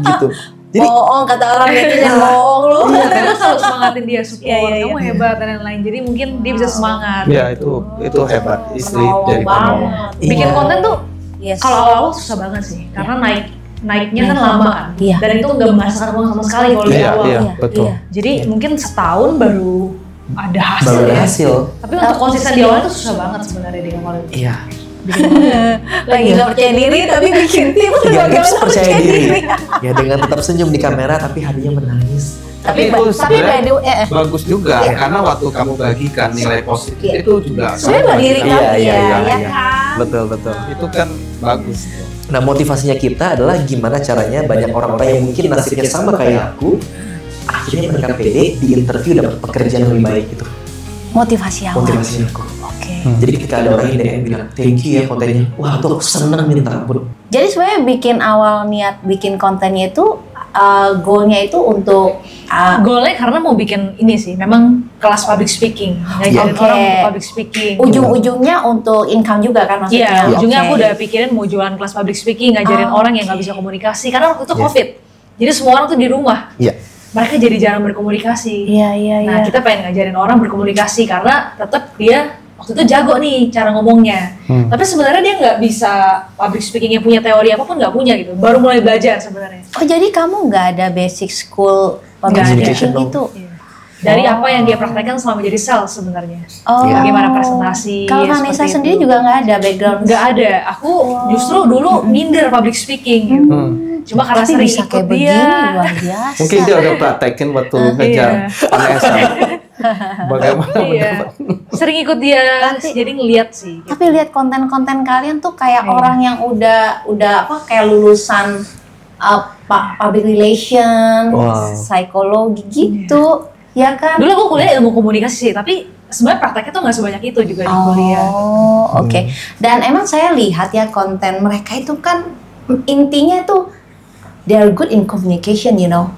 B: gitu. Jadi
D: Bohong kata orang netizen, bohong lu.
C: Iya, karena selalu semangatin dia support,
D: Iya.
C: kamu hebat dan lain-lain. Jadi mungkin dia bisa semangat.
E: Ya itu hebat istri
D: Menolong
E: dari kamu.
D: banget.
C: Bikin
B: Iya.
C: konten tuh
D: Yes.
C: kalau awal-awal susah banget sih, karena naiknya kan lama kan,
D: Iya.
C: dan itu nggak menghasilkan uang sama sekali kalau di
E: Iya,
C: awal.
E: iya, betul.
C: Jadi mungkin setahun baru ada hasil
B: baru ada
C: ya.
B: hasil.
C: Tapi untuk konsisten di awal itu susah banget sebenarnya di awal itu.
B: Iya.
D: Lagi nggak percaya diri tapi bikin tips.
B: 3 tips
D: Bagaimana
B: percaya diri. Ya dengan tetap senyum di kamera tapi hatinya menangis.
D: Tapi
E: itu
D: by
E: sebenarnya
D: the way,
E: bagus juga karena waktu kamu bagikan nilai positif
D: Iya.
E: itu juga
D: sebenarnya nggak diri kamu
B: Iya,
D: ya
B: iya.
D: kan?
B: Betul.
E: itu kan bagus.
B: Nah, motivasinya kita adalah gimana caranya banyak orang-orang yang mungkin nasibnya sama kayak aku akhirnya mereka pede di interview dapat pekerjaan yang lebih baik gitu.
D: Motivasi awal.
B: Motivasi aku.
D: Oke.
B: Jadi ketika ada orang yang bilang thank you ya kontennya, wah tuh aku seneng minta ampun.
D: Jadi sebenarnya bikin awal niat bikin kontennya itu goalnya itu untuk
C: Goalnya karena mau bikin ini sih, memang kelas public speaking, ngajarin
D: Oke.
C: orang untuk public speaking.
D: ujung-ujungnya untuk income juga kan maksudnya.
C: Iya, ujungnya
D: Oke.
C: aku udah pikirin mau jualan kelas public speaking, ngajarin orang yang nggak bisa komunikasi. Karena waktu itu COVID, jadi semua orang tuh di rumah.
B: Iya.
C: Mereka jadi jarang berkomunikasi.
D: Iya.
C: Nah, kita pengen ngajarin orang berkomunikasi karena tetap dia waktu itu jago nih cara ngomongnya. Tapi sebenarnya dia nggak bisa public speaking yang punya teori apapun, nggak punya gitu. Baru mulai belajar sebenarnya.
D: Oh jadi kamu nggak ada basic school
C: Nggak ada.
D: communication gitu?
C: Dari apa yang dia praktekkan selama jadi sales sebenarnya.
D: Oh.
C: Bagaimana presentasi.
D: Kalau
C: ya,
D: Vanessa
C: seperti
D: sendiri
C: itu.
D: juga nggak ada background?
C: Nggak ada. Aku justru dulu minder public speaking gitu. Cuma karena
D: Tapi
C: sering
D: bisa
C: ikut
D: kayak begini
C: dia.
D: luar biasa.
E: Mungkin dia udah praktekin waktu ngejar Vanessa. Bagaimana
C: Iya. Sering ikut dia, jadi ngeliat sih. Gitu.
D: Tapi lihat konten-konten kalian tuh kayak orang yang udah apa kayak lulusan public relation,
B: Wow.
D: psikologi gitu, ya kan?
C: Dulu aku kuliah ilmu komunikasi sih, tapi sebenarnya prakteknya tuh nggak sebanyak itu juga di kuliah.
D: Oh, oke. Dan emang saya lihat ya konten mereka itu kan intinya tuh they are good in communication, you know.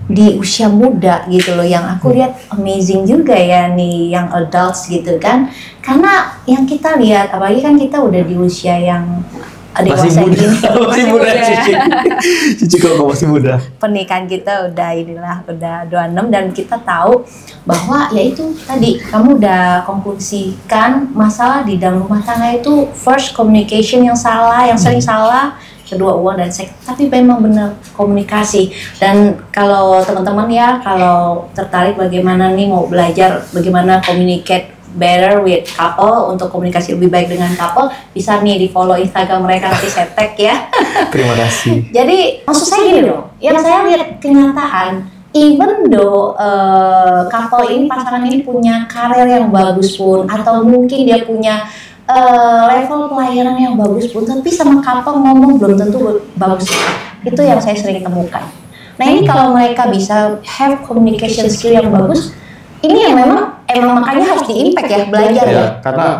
D: Di usia muda gitu loh, yang aku lihat amazing juga ya nih yang adults gitu kan. Karena yang kita lihat, apalagi kan kita udah di usia yang dewasa
B: Masih muda.
D: gini.
B: Masih muda Cici. Cici kok masih muda.
D: Pernikahan kita udah udah 26 dan kita tahu bahwa ya itu tadi kamu udah konklusikan masalah di dalam rumah tangga itu first communication yang salah, yang sering salah, kedua uang dan seks, tapi memang benar komunikasi. Dan kalau teman-teman ya kalau tertarik bagaimana nih mau belajar bagaimana communicate better with couple untuk komunikasi lebih baik dengan couple, bisa nih di follow Instagram mereka, nanti saya tag ya.
B: Terima kasih.
D: Jadi maksud saya gini loh, yang saya lihat kenyataan, even though couple ini, pasangan ini punya karir yang bagus pun, atau mungkin dia punya level pelayanan yang bagus pun, tapi sama couple ngomong belum tentu bagus. Itu yang saya sering temukan. Nah ini kalau mereka bisa have communication skill yang bagus, ini yang memang makanya harus di-impact ya, belajar ya.
E: Ya,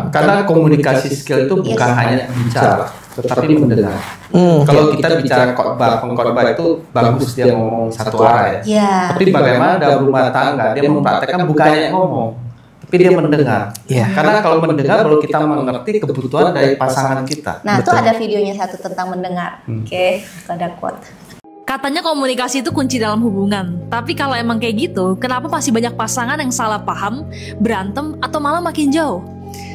E: karena komunikasi skill itu bukan hanya bicara, tetapi mendengar. Kalau kita bicara pengkhotbah itu bagus dia ngomong satu arah ya.
D: Iya.
E: Tapi bagaimana dalam rumah tangga dia mempraktekkan bukan hanya ngomong, tapi dia mendengar.
B: Iya.
E: Karena kalau mendengar baru kita mengerti kebutuhan dari pasangan kita.
D: Nah, itu ada videonya satu tentang mendengar. Oke, ada quote.
A: Katanya komunikasi itu kunci dalam hubungan. Tapi kalau emang kayak gitu, kenapa masih banyak pasangan yang salah paham, berantem, atau malah makin jauh?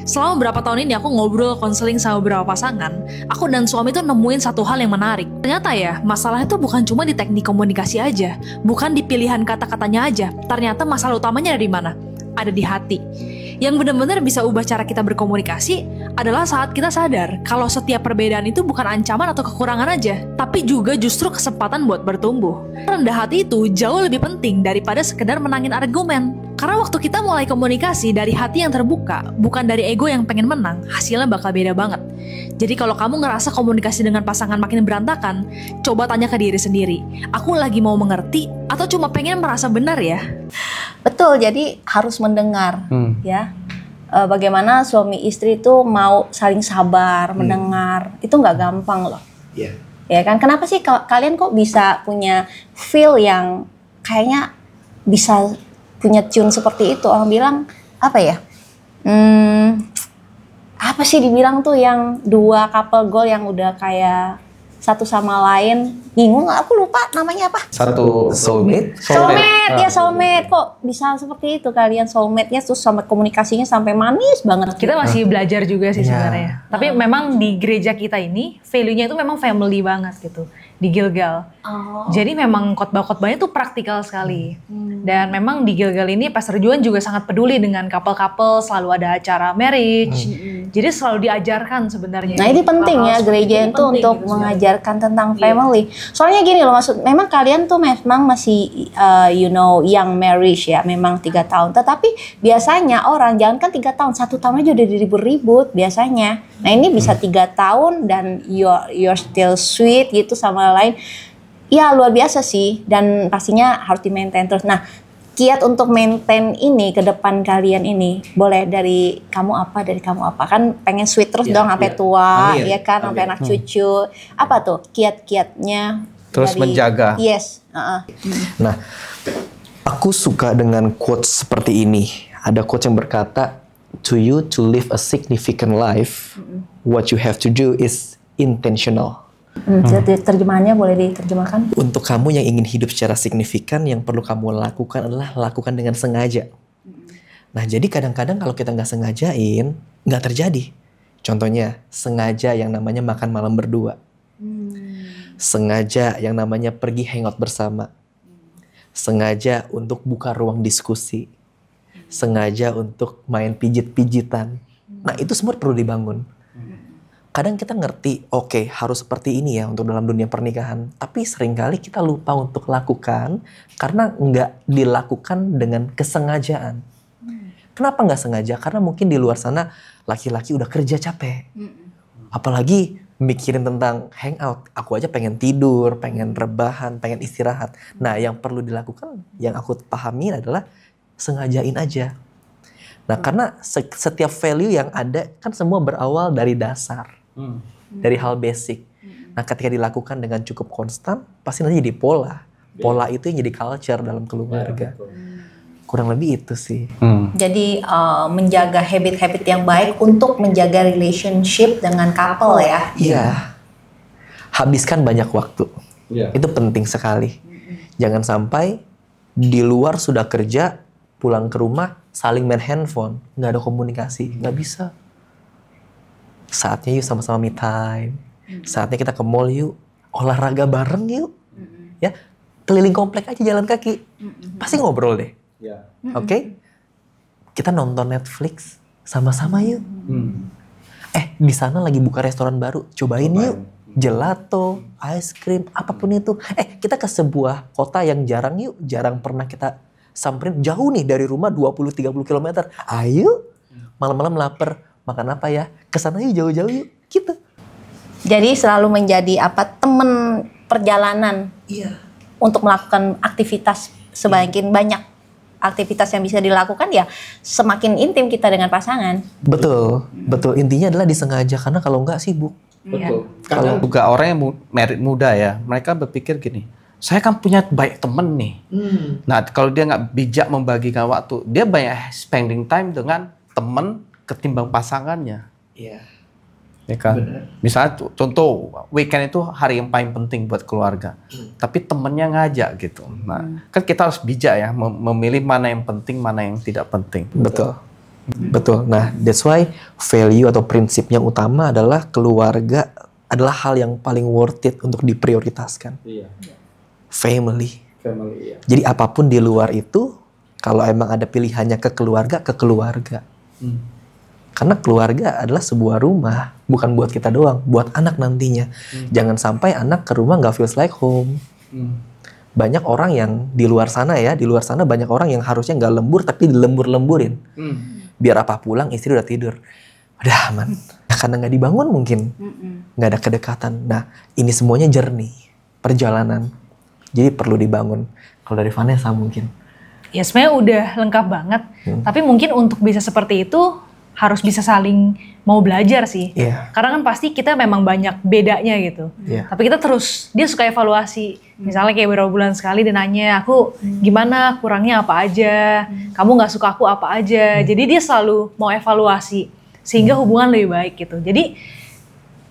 A: Selama beberapa tahun ini aku ngobrol konseling sama beberapa pasangan, aku dan suami tuh nemuin satu hal yang menarik. Ternyata ya, masalahnya tuh bukan cuma di teknik komunikasi aja, bukan di pilihan kata-katanya aja. Ternyata masalah utamanya ada di mana? Ada di hati. Yang benar-benar bisa ubah cara kita berkomunikasi adalah saat kita sadar kalau setiap perbedaan itu bukan ancaman atau kekurangan aja, tapi juga justru kesempatan buat bertumbuh. Rendah hati itu jauh lebih penting daripada sekedar menangin argumen. Karena waktu kita mulai komunikasi dari hati yang terbuka, bukan dari ego yang pengen menang, hasilnya bakal beda banget. Jadi kalau kamu ngerasa komunikasi dengan pasangan makin berantakan, coba tanya ke diri sendiri, aku lagi mau mengerti atau cuma pengen merasa benar ya?
D: Betul, jadi harus mendengar ya. Bagaimana suami istri itu mau saling sabar, mendengar, itu nggak gampang loh.
B: Iya.
D: Ya kan, kenapa sih kalian kok bisa punya feel yang kayaknya bisa punya tune seperti itu? Orang bilang apa ya? Apa sih dibilang tuh yang dua couple goal yang udah kayak satu sama lain, bingung, aku lupa namanya apa?
E: Satu
B: Soulmate.
D: Soulmate, ya soulmate. Kok bisa seperti itu kalian soulmate-nya terus sama komunikasinya sampai manis banget.
C: Kita masih belajar juga sih
B: Iya.
C: sebenarnya. Tapi memang di gereja kita ini value-nya itu memang family banget gitu di Gilgal. Jadi memang khotbah-khotbahnya tuh praktikal sekali. Dan memang di Gilgal ini Pastor Juan juga sangat peduli dengan couple-couple, selalu ada acara marriage. Jadi selalu diajarkan sebenarnya.
D: Nah ini penting ya,
C: Hal-hal
D: gereja
C: seperti
D: itu
C: penting
D: untuk
C: gitu
D: mengajarkan tentang family. Soalnya gini loh, memang kalian tuh memang masih young marriage ya, memang 3 tahun. Tetapi biasanya orang jangan kan 3 tahun, 1 tahun aja udah diribut-ribut biasanya. Nah ini bisa 3 tahun dan you're still sweet gitu sama lain. Ya luar biasa sih, dan pastinya harus di maintain terus. Nah kiat untuk maintain ini ke depan kalian ini, boleh dari kamu apa, dari kamu apa, kan pengen sweet terus dong sampai tua.
B: Amin.
D: Ya kan, sampai anak cucu. Apa tuh kiat-kiatnya
E: Terus
D: dari-
E: menjaga.
D: Yes.
B: Nah, aku suka dengan quotes seperti ini. Ada quotes yang berkata, to you to live a significant life, what you have to do is intentional.
D: Jadi terjemahannya boleh diterjemahkan?
B: Untuk kamu yang ingin hidup secara signifikan, yang perlu kamu lakukan adalah lakukan dengan sengaja. Nah, jadi kadang-kadang kalau kita nggak sengajain, nggak terjadi. Contohnya, sengaja yang namanya makan malam berdua. Sengaja yang namanya pergi hangout bersama. Sengaja untuk buka ruang diskusi. Sengaja untuk main pijit-pijitan. Nah, itu semua perlu dibangun. Kadang kita ngerti, oke, harus seperti ini ya untuk dalam dunia pernikahan. Tapi seringkali kita lupa untuk lakukan karena nggak dilakukan dengan kesengajaan. Kenapa nggak sengaja? Karena mungkin di luar sana laki-laki udah kerja capek. Apalagi mikirin tentang hangout. Aku aja pengen tidur, pengen rebahan, pengen istirahat. Nah, yang perlu dilakukan, yang aku pahami adalah sengajain aja. Nah, karena setiap value yang ada kan semua berawal dari dasar. Dari hal basic. Nah, ketika dilakukan dengan cukup konstan, pasti nanti jadi pola. Pola itu yang jadi culture dalam keluarga. Kurang lebih itu sih.
D: Jadi menjaga habit-habit yang baik untuk menjaga relationship dengan couple ya.
B: Iya. Habiskan banyak waktu. Itu penting sekali. Jangan sampai di luar sudah kerja, pulang ke rumah saling main handphone, nggak ada komunikasi, nggak bisa. Saatnya yuk sama-sama me time. Saatnya kita ke mall yuk, olahraga bareng yuk. Ya, keliling komplek aja jalan kaki. Pasti ngobrol deh. Oke? Kita nonton Netflix sama-sama yuk. Di sana lagi buka restoran baru, cobain yuk. Gelato, ice cream, apapun itu. Kita ke sebuah kota yang jarang pernah kita samperin, jauh nih dari rumah 20-30 km. Ayo, malam-malam lapar, makan apa ya? Kesana yuk, jauh-jauh yuk, gitu.
D: Jadi selalu menjadi teman perjalanan.
B: Iya.
D: Untuk melakukan aktivitas semakin banyak aktivitas yang bisa dilakukan ya semakin intim kita dengan pasangan.
B: Betul, betul. Intinya adalah disengaja, karena kalau enggak sibuk.
E: Betul. Kadang juga orang yang married muda ya, mereka berpikir gini, saya kan punya banyak temen nih. Nah, kalau dia nggak bijak membagikan waktu, dia banyak spending time dengan temen ketimbang pasangannya.
B: Iya.
E: Ya kan?
B: Benar.
E: Misalnya contoh weekend itu hari yang paling penting buat keluarga. Tapi temennya ngajak gitu. Nah, kan kita harus bijak ya memilih mana yang penting, mana yang tidak penting.
B: Betul. Betul. Nah, that's why value atau prinsip yang utama adalah keluarga adalah hal yang paling worth it untuk diprioritaskan.
E: Iya.
B: Family.
E: Family, iya.
B: Jadi apapun di luar itu, kalau emang ada pilihannya ke keluarga, ke keluarga. Karena keluarga adalah sebuah rumah, bukan buat kita doang, buat anak nantinya. Jangan sampai anak ke rumah nggak feels like home. Banyak orang yang di luar sana banyak orang yang harusnya nggak lembur tapi dilembur-lemburin. Biar apa pulang istri udah tidur, udah aman. Karena nggak dibangun mungkin, nggak ada kedekatan. Nah, ini semuanya journey, perjalanan. Jadi perlu dibangun. Kalau dari Vanessa mungkin.
C: Ya sebenarnya udah lengkap banget. Tapi mungkin untuk bisa seperti itu harus bisa saling mau belajar sih.
B: Iya.
C: Karena kan pasti kita memang banyak bedanya gitu.
B: Iya.
C: Tapi kita dia suka evaluasi. Misalnya kayak beberapa bulan sekali dia nanya, aku gimana, kurangnya apa aja, kamu nggak suka aku apa aja. Jadi dia selalu mau evaluasi sehingga hubungan lebih baik gitu. Jadi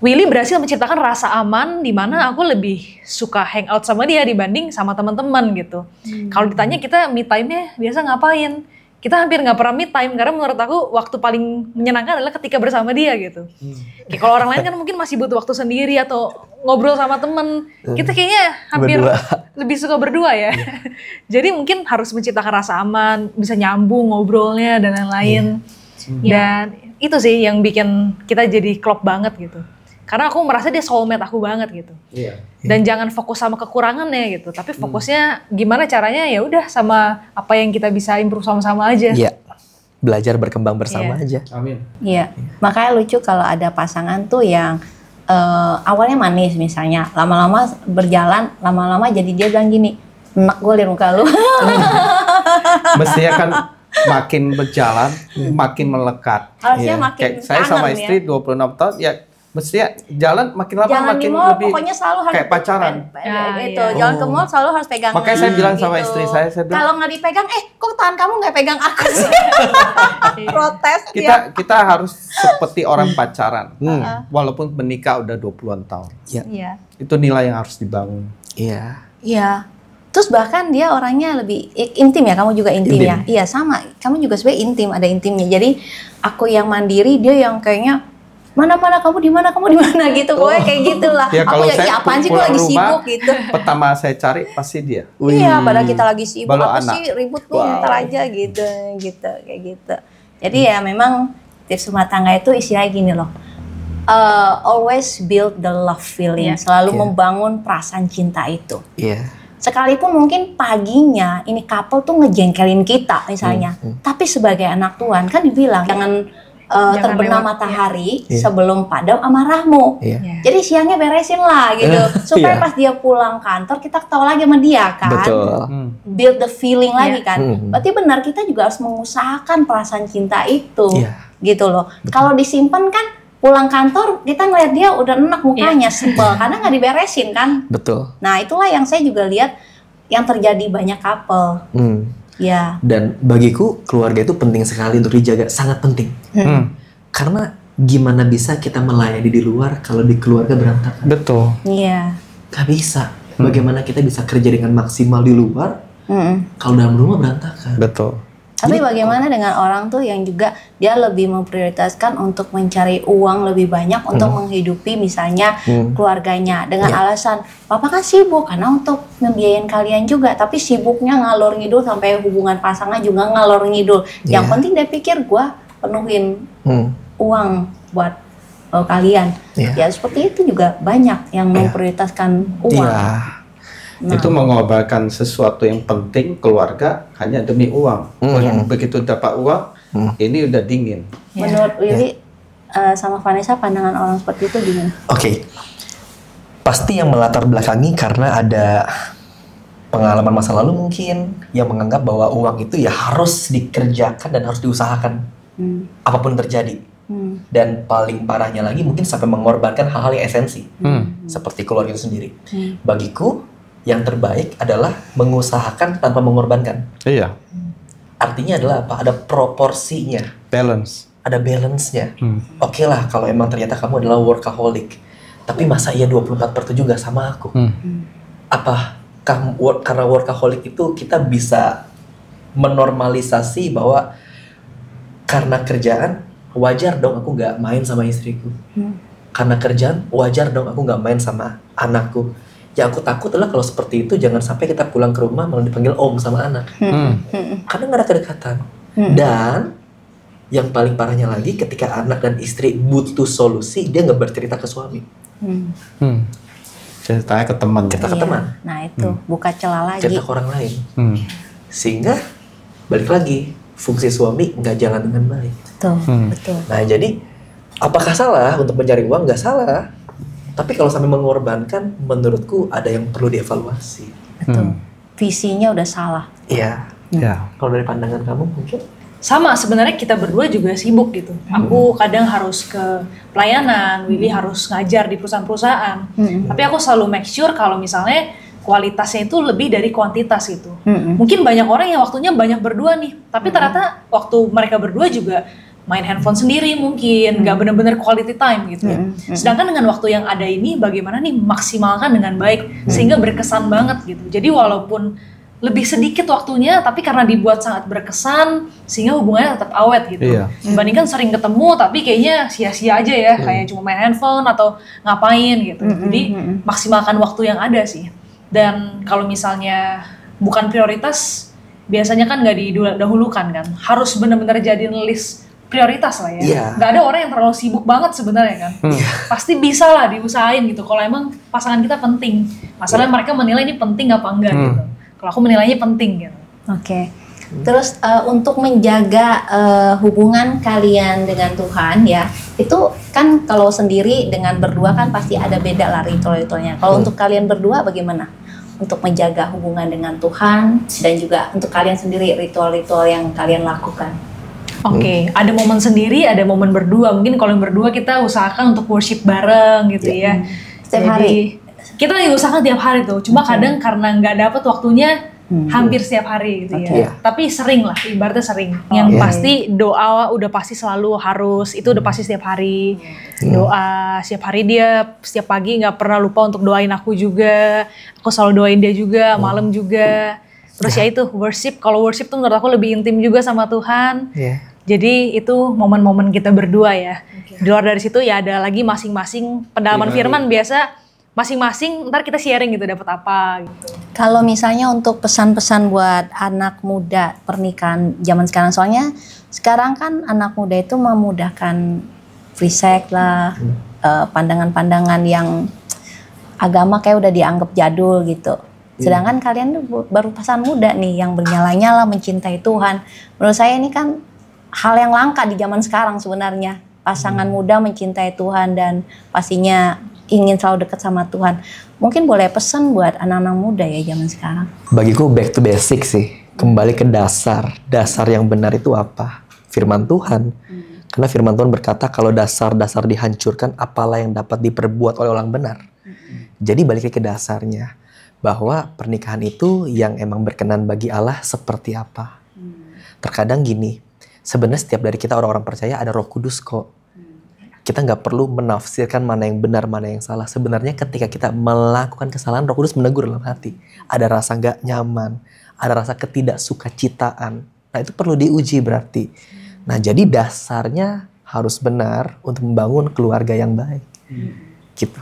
C: Willy berhasil menciptakan rasa aman di mana aku lebih suka hangout sama dia dibanding sama teman-teman gitu. Kalau ditanya kita me time-nya biasa ngapain? Kita hampir nggak pernah me time karena menurut aku waktu paling menyenangkan adalah ketika bersama dia gitu. Kayak kalau orang lain kan mungkin masih butuh waktu sendiri atau ngobrol sama temen. Kita kayaknya hampir lebih suka berdua ya. Jadi mungkin harus menciptakan rasa aman, bisa nyambung ngobrolnya dan lain-lain. Dan itu sih yang bikin kita jadi klop banget gitu. Karena aku merasa dia soulmate aku banget gitu. Dan jangan fokus sama kekurangannya gitu, tapi fokusnya gimana caranya ya udah sama apa yang kita bisa improve sama-sama aja.
B: Iya. Belajar berkembang bersama aja.
E: Amin.
D: Iya. Makanya lucu kalau ada pasangan tuh yang awalnya manis misalnya, lama-lama berjalan, lama-lama jadi dia bilang gini, enak gue liat muka lu.
E: Mestinya kan makin berjalan, makin melekat.
D: Harusnya
B: Iya.
D: makin
E: Kayak saya sama
D: kangen
E: istri 26 tahun, ya mestinya jalan makin lama
D: Jangan
E: makin
D: di mall,
E: lebih
D: pokoknya selalu harus
E: kayak pacaran.
D: Gitu.
A: iya.
D: Jalan ke mall selalu harus pegangan.
E: Makanya saya bilang sama
D: gitu.
E: istri saya bilang,
D: kalau nggak dipegang, kok tangan kamu nggak pegang aku sih? Protes
E: kita harus seperti orang pacaran.
B: Hmm.
E: Walaupun menikah udah 20-an tahun.
D: Iya.
E: Itu nilai yang harus dibangun.
B: Iya.
D: Iya. Terus bahkan dia orangnya lebih intim ya, kamu juga intim ya? Iya sama, kamu juga sebenarnya intim, ada intimnya. Jadi aku yang mandiri, dia yang kayaknya mana kamu di mana gitu, pokoknya kayak gitulah.
E: Ya,
D: Aku
E: kalau
D: ya,
E: saya
D: apaan sih gue
E: pulang
D: lagi
E: rumah,
D: sibuk gitu.
E: Pertama saya cari pasti dia.
D: Iya, padahal kita lagi sibuk,
E: Balu
D: apa
E: anak.
D: sih ribut nih, ntar aja gitu, kayak gitu. Jadi ya memang tips rumah tangga itu istilahnya gini loh. Always build the love feeling, selalu membangun perasaan cinta itu.
B: Iya.
D: Sekalipun mungkin paginya ini couple tuh ngejengkelin kita misalnya, tapi sebagai anak Tuhan kan dibilang jangan terbenam matahari sebelum padam amarahmu.
B: Iya.
D: Jadi siangnya beresin lah gitu, supaya pas dia pulang kantor kita ketawa lagi sama dia kan.
B: Betul.
D: Build the feeling lagi kan. Berarti benar kita juga harus mengusahakan perasaan cinta itu, gitu loh. Kalau disimpan kan pulang kantor kita ngeliat dia udah enak mukanya, sebel karena nggak diberesin kan.
B: Betul.
D: Nah itulah yang saya juga lihat yang terjadi banyak couple. Ya.
B: Dan bagiku keluarga itu penting sekali untuk dijaga, sangat penting. Karena gimana bisa kita melayani di luar kalau di keluarga berantakan?
E: Betul.
D: Iya.
B: Gak bisa. Bagaimana kita bisa kerja dengan maksimal di luar kalau dalam rumah berantakan?
E: Betul.
D: Tapi bagaimana dengan orang tuh yang juga dia lebih memprioritaskan untuk mencari uang lebih banyak untuk menghidupi misalnya keluarganya dengan alasan papa kan sibuk karena untuk membiayain kalian juga, tapi sibuknya ngalor ngidul sampai hubungan pasangan juga ngalor ngidul. Yang penting dia pikir gua penuhin uang buat kalian. Ya seperti itu juga banyak yang memprioritaskan uang.
E: Itu mengorbankan sesuatu yang penting keluarga hanya demi uang. Begitu dapat uang, ini udah dingin.
D: Menurut Willy sama Vanessa pandangan orang seperti itu gimana?
B: Oke. Pasti yang melatar belakangi karena ada pengalaman masa lalu mungkin yang menganggap bahwa uang itu ya harus dikerjakan dan harus diusahakan apapun terjadi. Dan paling parahnya lagi mungkin sampai mengorbankan hal-hal yang esensi seperti keluarga itu sendiri. Bagiku yang terbaik adalah mengusahakan tanpa mengorbankan.
E: Iya.
B: Artinya adalah apa? Ada proporsinya.
E: Balance.
B: Ada balance-nya. Oke lah kalau emang ternyata kamu adalah workaholic. Tapi masa iya 24/7 gak sama aku? Apa karena workaholic itu kita bisa menormalisasi bahwa karena kerjaan wajar dong aku gak main sama istriku. Karena kerjaan wajar dong aku gak main sama anakku. Ya aku takut adalah kalau seperti itu jangan sampai kita pulang ke rumah malah dipanggil om sama anak. Karena gak ada kedekatan. Dan yang paling parahnya lagi ketika anak dan istri butuh solusi, dia nggak bercerita ke suami.
E: Ceritanya ke teman.
B: Cerita ke teman.
D: Nah itu buka celah lagi.
B: Cerita ke orang lain. Sehingga balik lagi fungsi suami nggak jalan dengan baik.
D: Betul.
B: Nah jadi apakah salah untuk mencari uang? Nggak salah. Tapi kalau sampai mengorbankan, menurutku ada yang perlu dievaluasi.
D: Betul. Visinya udah salah.
B: Iya.
E: Ya.
B: Kalau dari pandangan kamu mungkin?
A: Sama, sebenarnya kita berdua juga sibuk gitu. Aku kadang harus ke pelayanan, Willy harus ngajar di perusahaan-perusahaan. Tapi aku selalu make sure kalau misalnya kualitasnya itu lebih dari kuantitas gitu. Mungkin banyak orang yang waktunya banyak berdua nih, tapi ternyata waktu mereka berdua juga main handphone sendiri mungkin, nggak benar-benar quality time gitu ya. Sedangkan dengan waktu yang ada ini, bagaimana nih maksimalkan dengan baik sehingga berkesan banget gitu. Jadi walaupun lebih sedikit waktunya, tapi karena dibuat sangat berkesan sehingga hubungannya tetap awet gitu. Dibandingkan sering ketemu tapi kayaknya sia-sia aja ya, kayak cuma main handphone atau ngapain gitu. Jadi maksimalkan waktu yang ada sih. Dan kalau misalnya bukan prioritas, biasanya kan nggak didahulukan kan. Harus benar-benar jadiin list prioritas lah ya. Nggak ada orang yang terlalu sibuk banget sebenarnya kan. Pasti bisa lah diusahain gitu kalau emang pasangan kita penting. Masalahnya mereka menilai ini penting apa enggak gitu. Kalau aku menilainya penting gitu.
D: Oke. Terus untuk menjaga hubungan kalian dengan Tuhan ya, itu kan kalau sendiri dengan berdua kan pasti ada beda lah ritual-ritualnya. Kalau untuk kalian berdua bagaimana? untuk menjaga hubungan dengan Tuhan, dan juga untuk kalian sendiri ritual-ritual yang kalian lakukan?
C: Oke, ada momen sendiri, ada momen berdua. Mungkin kalau yang berdua kita usahakan untuk worship bareng gitu ya.
D: Setiap hari?
C: Kita lagi usahakan tiap hari tuh. Cuma kadang karena nggak dapet waktunya, hampir setiap hari gitu ya. Tapi sering lah, ibaratnya sering. Yang pasti doa udah pasti selalu harus, itu udah pasti setiap hari. Doa setiap hari, dia setiap pagi nggak pernah lupa untuk doain aku juga. Aku selalu doain dia juga, malam juga. Terus ya itu worship. Kalau worship tuh menurut aku lebih intim juga sama Tuhan. Jadi itu momen-momen kita berdua ya. Di luar dari situ ya ada lagi masing-masing pendalaman firman biasa. Masing-masing ntar kita sharing gitu dapat apa gitu.
D: Kalau misalnya untuk pesan-pesan buat anak muda pernikahan zaman sekarang, soalnya sekarang kan anak muda itu memudahkan free sex lah, pandangan-pandangan yang agama kayak udah dianggap jadul gitu. Sedangkan kalian tuh baru pasangan muda nih yang bernyala-nyala mencintai Tuhan. Menurut saya ini kan hal yang langka di zaman sekarang sebenarnya. Pasangan muda mencintai Tuhan dan pastinya ingin selalu dekat sama Tuhan. Mungkin boleh pesan buat anak-anak muda ya zaman sekarang.
B: Bagiku back to basic sih. Kembali ke dasar. Dasar yang benar itu apa? Firman Tuhan. Karena firman Tuhan berkata kalau dasar-dasar dihancurkan, apalah yang dapat diperbuat oleh orang benar. Jadi balik ke dasarnya. Bahwa pernikahan itu yang emang berkenan bagi Allah seperti apa. Terkadang gini, sebenarnya setiap dari kita orang-orang percaya ada Roh Kudus kok. Kita nggak perlu menafsirkan mana yang benar, mana yang salah. Sebenarnya ketika kita melakukan kesalahan, Roh Kudus menegur dalam hati. Ada rasa nggak nyaman, ada rasa ketidaksukacitaan. Nah itu perlu diuji berarti. Nah jadi dasarnya harus benar untuk membangun keluarga yang baik. Gitu.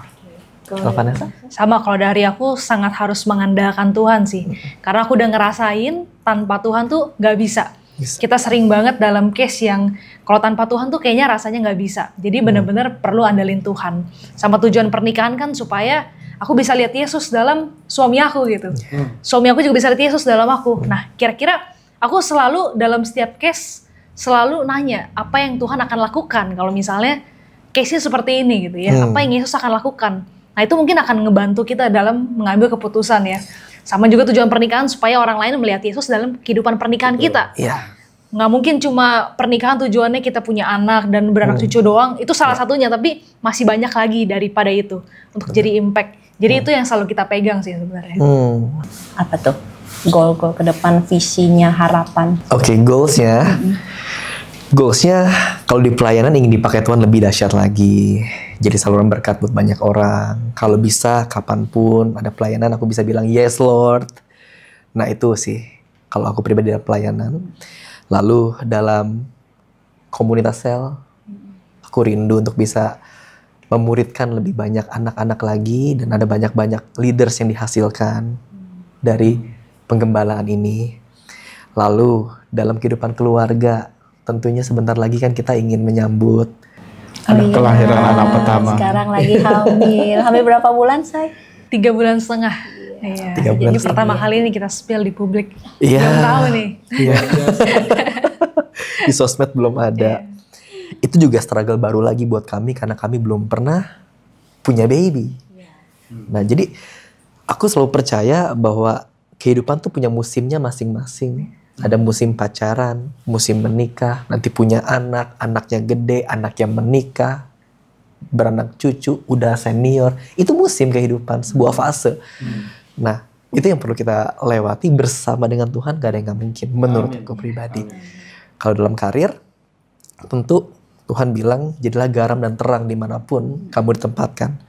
B: Kalau Vanessa?
C: Sama, kalau dari aku sangat harus mengandalkan Tuhan sih. Karena aku udah ngerasain tanpa Tuhan tuh nggak bisa. Kita sering banget dalam case yang kalau tanpa Tuhan tuh kayaknya rasanya nggak bisa. Jadi benar-benar perlu andalin Tuhan. Sama tujuan pernikahan kan supaya aku bisa lihat Yesus dalam suami aku gitu. Suami aku juga bisa lihat Yesus dalam aku. Nah kira-kira aku selalu dalam setiap case selalu nanya apa yang Tuhan akan lakukan kalau misalnya case-nya seperti ini gitu ya. Apa yang Yesus akan lakukan. Nah itu mungkin akan ngebantu kita dalam mengambil keputusan ya. Sama juga tujuan pernikahan supaya orang lain melihat Yesus dalam kehidupan pernikahan kita. Nggak mungkin cuma pernikahan tujuannya kita punya anak dan beranak cucu doang. Itu salah satunya, tapi masih banyak lagi daripada itu untuk jadi impact. Jadi itu yang selalu kita pegang sih sebenarnya.
D: Apa tuh? Goal-goal ke depan, visinya, harapan.
B: Oke, goalsnya. Goalsnya kalau di pelayanan ingin dipakai Tuhan lebih dahsyat lagi. Jadi saluran berkat buat banyak orang. Kalau bisa kapanpun ada pelayanan aku bisa bilang yes Lord. Nah itu sih kalau aku pribadi dalam pelayanan. Lalu dalam komunitas sel aku rindu untuk bisa memuridkan lebih banyak anak-anak lagi. Dan ada banyak-banyak leaders yang dihasilkan dari penggembalaan ini. Lalu dalam kehidupan keluarga tentunya sebentar lagi kan kita ingin menyambut
E: kelahiran anak pertama.
D: Sekarang lagi hamil. Hamil berapa bulan, Say?
C: 3,5 bulan. Iya.
B: 3 bulan
C: Jadi pertama kali ini kita spill di publik.
B: Iya.
C: Belum tahu nih.
B: Iya. Di sosmed belum ada. Itu juga struggle baru lagi buat kami karena kami belum pernah punya baby. Nah, jadi aku selalu percaya bahwa kehidupan tuh punya musimnya masing-masing. Ada musim pacaran, musim menikah, nanti punya anak, anaknya gede, anaknya menikah, beranak cucu, udah senior. Itu musim kehidupan, sebuah fase. Nah, itu yang perlu kita lewati bersama dengan Tuhan, gak ada yang gak mungkin, menurut aku pribadi. Kalau dalam karir, tentu Tuhan bilang, jadilah garam dan terang dimanapun kamu ditempatkan.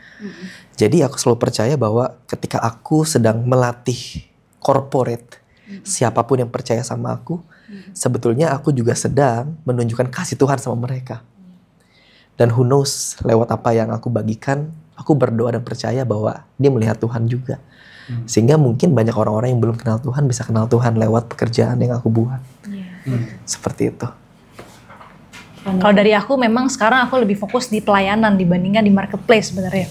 B: Jadi aku selalu percaya bahwa ketika aku sedang melatih corporate, siapapun yang percaya sama aku, sebetulnya aku juga sedang menunjukkan kasih Tuhan sama mereka. Dan who knows, lewat apa yang aku bagikan, aku berdoa dan percaya bahwa dia melihat Tuhan juga. Sehingga mungkin banyak orang-orang yang belum kenal Tuhan bisa kenal Tuhan lewat pekerjaan yang aku buat. Seperti itu.
C: Kalau dari aku memang sekarang aku lebih fokus di pelayanan dibandingkan di marketplace sebenarnya.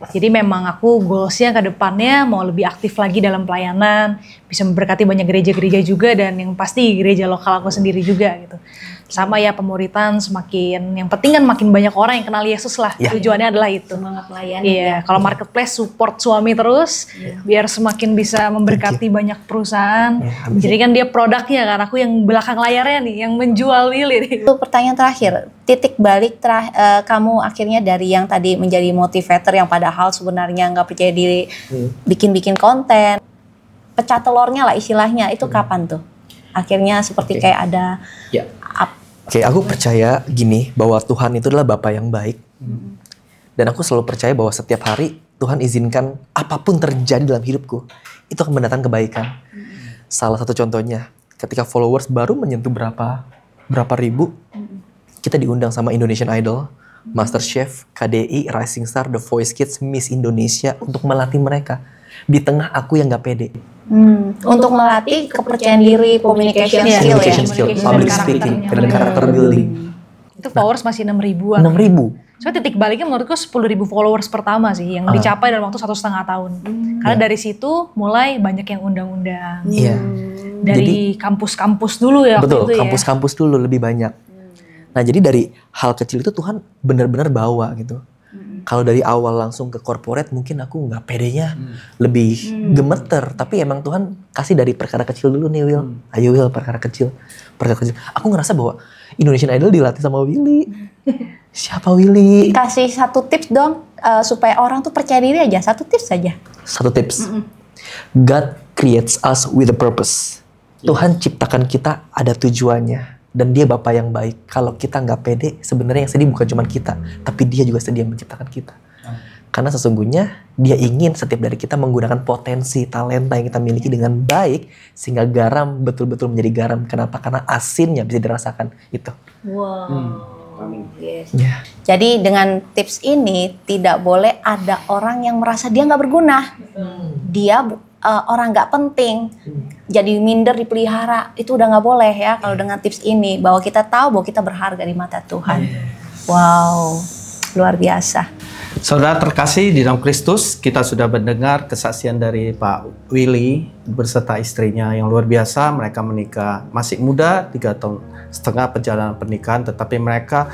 C: Jadi memang aku goalsnya ke depannya mau lebih aktif lagi dalam pelayanan, bisa memberkati banyak gereja-gereja juga dan yang pasti gereja lokal aku sendiri juga gitu. Sama ya pemuritan semakin, yang penting kan makin banyak orang yang kenal Yesus lah. Tujuannya adalah itu.
D: Semangat melayani.
C: Iya, kalau marketplace support suami terus, biar semakin bisa memberkati banyak perusahaan. Jadi kan dia produknya kan, aku yang belakang layarnya nih, yang menjual Willy nih.
D: Itu pertanyaan terakhir, titik balik kamu akhirnya dari yang tadi menjadi motivator yang padahal sebenarnya nggak percaya diri, bikin-bikin konten, pecah telurnya lah istilahnya, itu kapan tuh? Akhirnya seperti kayak ada
B: Oke, aku percaya gini, bahwa Tuhan itu adalah Bapa yang baik. Dan aku selalu percaya bahwa setiap hari Tuhan izinkan apapun terjadi dalam hidupku, itu akan mendatangkan kebaikan. Salah satu contohnya, ketika followers baru menyentuh berapa ribu, kita diundang sama Indonesian Idol, MasterChef, KDI, Rising Star, The Voice Kids, Miss Indonesia untuk melatih mereka. Di tengah aku yang gak pede.
D: Untuk melatih kepercayaan diri, communication skill ya.
B: Public speaking, dan karakter building.
C: Itu followers masih 6.000-an.
B: 6.000.
C: So titik baliknya menurutku 10.000 followers pertama sih yang dicapai dalam waktu 1,5 tahun. Karena dari situ mulai banyak yang undang-undang. Dari kampus-kampus dulu ya.
B: Betul,
C: waktu itu
B: kampus-kampus dulu lebih banyak. Nah jadi dari hal kecil itu Tuhan benar-benar bawa gitu. Kalau dari awal langsung ke corporate mungkin aku nggak pedenya lebih gemeter. Tapi emang Tuhan kasih dari perkara kecil dulu nih Will. Ayo Will, perkara kecil. Aku ngerasa bahwa Indonesian Idol dilatih sama Willy. Siapa Willy?
D: Kasih satu tips dong supaya orang tuh percaya diri aja. Satu tips saja.
B: Satu tips. God creates us with a purpose. Tuhan ciptakan kita ada tujuannya. Dan dia Bapa yang baik. Kalau kita nggak pede, sebenarnya yang sedih bukan cuma kita, tapi dia juga sedih yang menciptakan kita. Karena sesungguhnya dia ingin setiap dari kita menggunakan potensi, talenta yang kita miliki dengan baik, sehingga garam betul-betul menjadi garam. Kenapa? Karena asinnya bisa dirasakan. Itu.
D: Yes. Jadi dengan tips ini tidak boleh ada orang yang merasa dia nggak berguna. Dia orang nggak penting, jadi minder dipelihara, itu udah nggak boleh ya kalau dengan tips ini, bahwa kita tahu bahwa kita berharga di mata Tuhan. Wow, luar biasa.
E: Saudara terkasih di dalam Kristus, kita sudah mendengar kesaksian dari Pak Willy beserta istrinya yang luar biasa. Mereka menikah masih muda, 3,5 tahun perjalanan pernikahan, tetapi mereka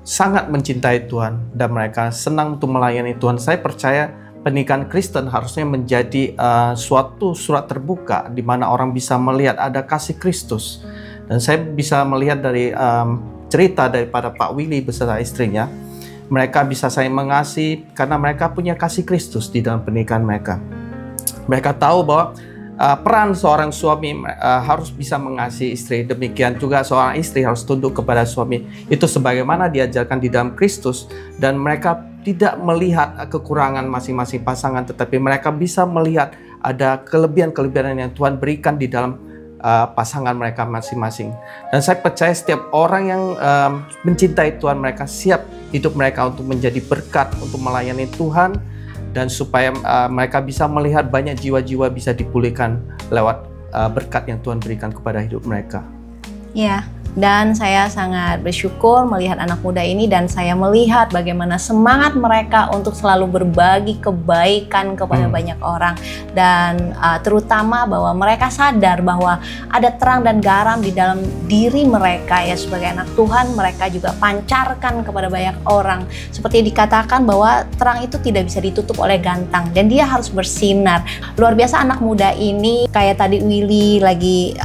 E: sangat mencintai Tuhan dan mereka senang untuk melayani Tuhan. Saya percaya pernikahan Kristen harusnya menjadi suatu surat terbuka di mana orang bisa melihat ada kasih Kristus. Dan saya bisa melihat dari cerita daripada Pak Willy beserta istrinya, mereka bisa saling mengasihi karena mereka punya kasih Kristus di dalam pernikahan mereka. Mereka tahu bahwa peran seorang suami harus bisa mengasihi istri, demikian juga seorang istri harus tunduk kepada suami. Itu sebagaimana diajarkan di dalam Kristus, dan mereka tidak melihat kekurangan masing-masing pasangan, tetapi mereka bisa melihat ada kelebihan-kelebihan yang Tuhan berikan di dalam pasangan mereka masing-masing. Dan saya percaya setiap orang yang mencintai Tuhan, mereka siap hidup mereka untuk menjadi berkat, untuk melayani Tuhan, dan supaya mereka bisa melihat banyak jiwa-jiwa bisa dipulihkan lewat berkat yang Tuhan berikan kepada hidup mereka.
D: Ya, dan saya sangat bersyukur melihat anak muda ini, dan saya melihat bagaimana semangat mereka untuk selalu berbagi kebaikan kepada banyak orang, dan terutama bahwa mereka sadar bahwa ada terang dan garam di dalam diri mereka ya. Sebagai anak Tuhan, mereka juga pancarkan kepada banyak orang. Seperti dikatakan bahwa terang itu tidak bisa ditutup oleh gantang, dan dia harus bersinar. Luar biasa anak muda ini, kayak tadi Willy lagi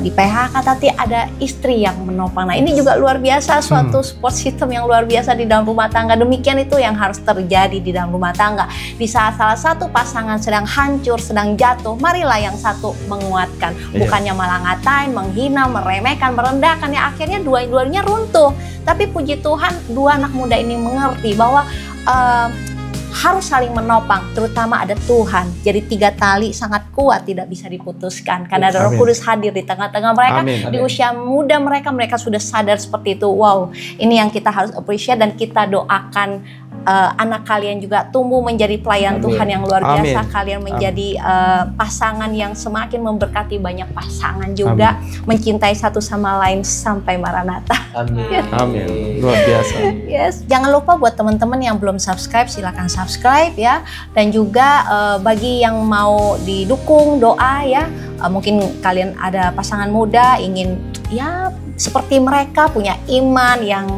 D: di PHK, tapi ada istri yang menopang. Nah, ini juga luar biasa, suatu support system yang luar biasa di dalam rumah tangga. Demikian itu yang harus terjadi di dalam rumah tangga. Di saat salah satu pasangan sedang hancur, sedang jatuh, marilah yang satu menguatkan. Bukannya malah ngatain, menghina, meremehkan, merendahkan, ya akhirnya dua-duanya runtuh. Tapi puji Tuhan, dua anak muda ini mengerti bahwa harus saling menopang, terutama ada Tuhan. Jadi 3 tali sangat kuat, tidak bisa diputuskan karena ada Roh Kudus hadir di tengah-tengah mereka. Di usia muda mereka sudah sadar seperti itu. Wow, ini yang kita harus appreciate, dan kita doakan anak kalian juga tumbuh menjadi pelayan Tuhan yang luar biasa. Kalian menjadi pasangan yang semakin memberkati banyak pasangan juga, mencintai satu sama lain sampai Maranatha.
E: Amin. Luar biasa.
D: Yes, jangan lupa buat teman-teman yang belum subscribe, silakan subscribe ya. Dan juga bagi yang mau didukung doa ya, mungkin kalian ada pasangan muda ingin ya seperti mereka punya iman yang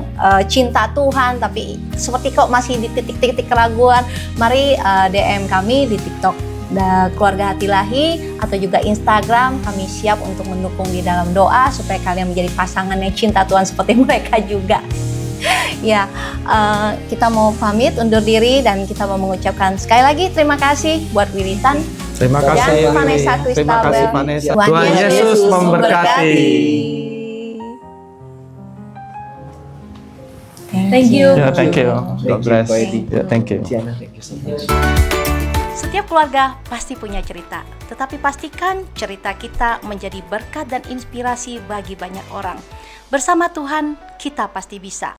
D: cinta Tuhan, tapi seperti kok masih di titik-titik keraguan, mari DM kami di TikTok Keluarga Hati Ilahi atau juga Instagram. Kami siap untuk mendukung di dalam doa supaya kalian menjadi pasangan yang cinta Tuhan seperti mereka juga. Ya, kita mau pamit undur diri dan kita mau mengucapkan sekali lagi terima kasih buat Wilitan.
E: Terima kasih
D: Dan Vanessa
E: Terima
D: Christabel.
E: kasih Vanessa.
D: Tuhan Yesus memberkati.
C: Thank you.
G: Yeah, thank you. God bless.
B: Thank you.
G: Yeah, thank you.
B: Tiana, thank you so much.
D: Setiap keluarga pasti punya cerita, tetapi pastikan cerita kita menjadi berkat dan inspirasi bagi banyak orang. Bersama Tuhan, kita pasti bisa.